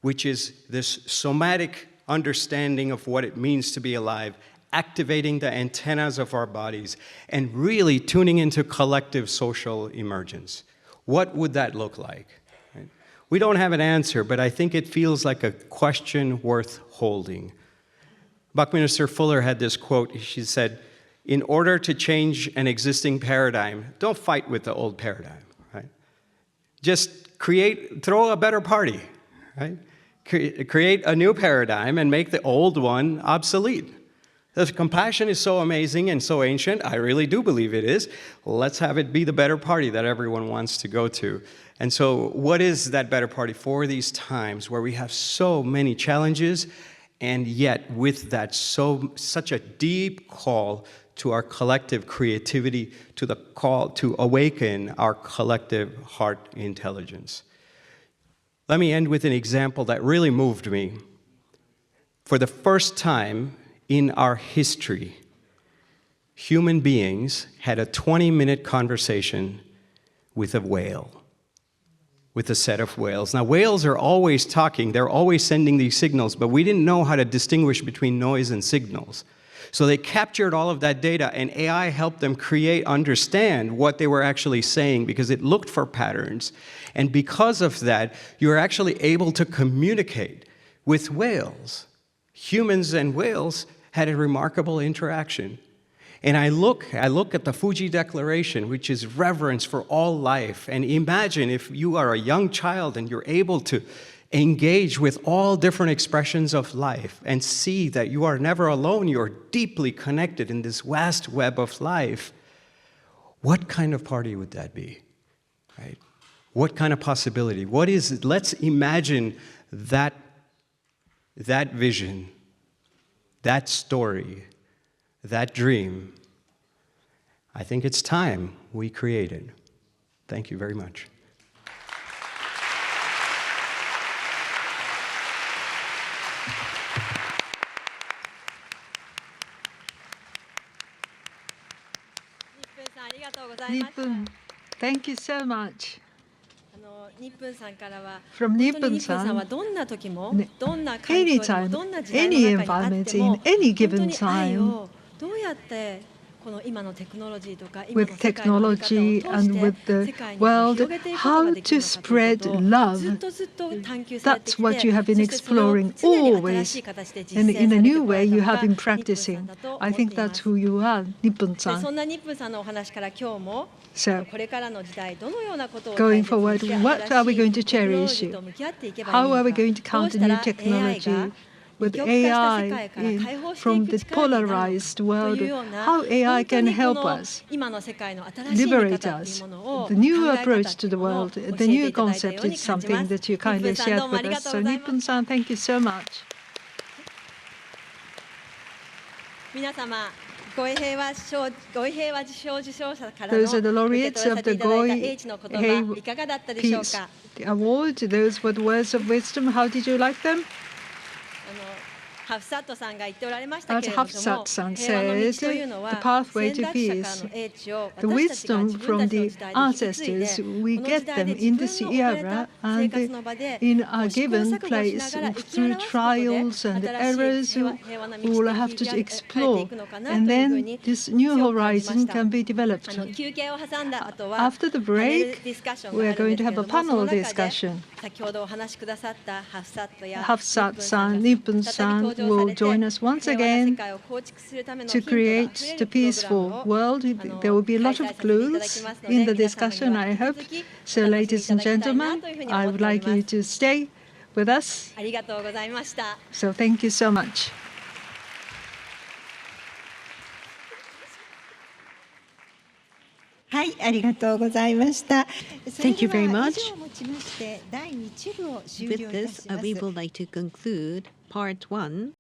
which is this somatic understanding of what it means to be alive, activating the antennas of our bodies, and really tuning into collective social emergence. What would that look like? Right? We don't have an answer, but I think it feels like a question worth holding. Buckminster Fuller had this quote. She said, in order to change an existing paradigm, don't fight with the old paradigm, right? Just throw a better party, right? Create a new paradigm and make the old one obsolete. The compassion is so amazing and so ancient, I really do believe it is. Let's have it be the better party that everyone wants to go to. And so what is that better party for these times where we have so many challenges, and yet with that such a deep call to our collective creativity, to the call to awaken our collective heart intelligence? Let me end with an example that really moved me. For the first time in our history, human beings had a 20-minute conversation with a whale, with a set of whales. Now, whales are always talking, they're always sending these signals, but we didn't know how to distinguish between noise and signals. So they captured all of that data, and AI helped them understand what they were actually saying because it looked for patterns. And because of that, you're actually able to communicate with whales. Humans and whales had a remarkable interaction. And I look at the Fuji Declaration, which is reverence for all life. And imagine if you are a young child and you're able to engage with all different expressions of life and see that you are never alone, you're deeply connected in this vast web of life. What kind of party would that be, right? What kind of possibility? What is it? Let's imagine that vision, that story, that dream. I think it's time we created. Thank you very much. Nippon, thank you so much. From Nippon-san, anytime, any environment, in any given time, with technology and with the world, how to spread love. That's what you have been exploring always. And in a new way, you have been practicing. I think that's who you are, Nippon-san. So, going forward, what are we going to cherish? How are we going to counter new technology? With AI from the polarized world, how AI can help us, liberate us. The new approach to the world, the new concept is something that you kindly shared with us. So Nippon-san, thank you so much. Those are the laureates of the Goi Peace Award. Those were the words of wisdom. How did you like them? As Hafsat-san said, the pathway to peace, the wisdom from the ancestors, we get them in this era and in a given place through trials and errors we will have to explore. And then this new horizon can be developed. After the break, we are going to have a panel discussion. Hafsat-san, Nippon-san, will join us once again to create the peaceful world. There will be a lot of clues in the discussion, I hope. So, ladies and gentlemen, I would like you to stay with us. So, thank you so much. Thank you very much. With this, we would like to conclude part 1.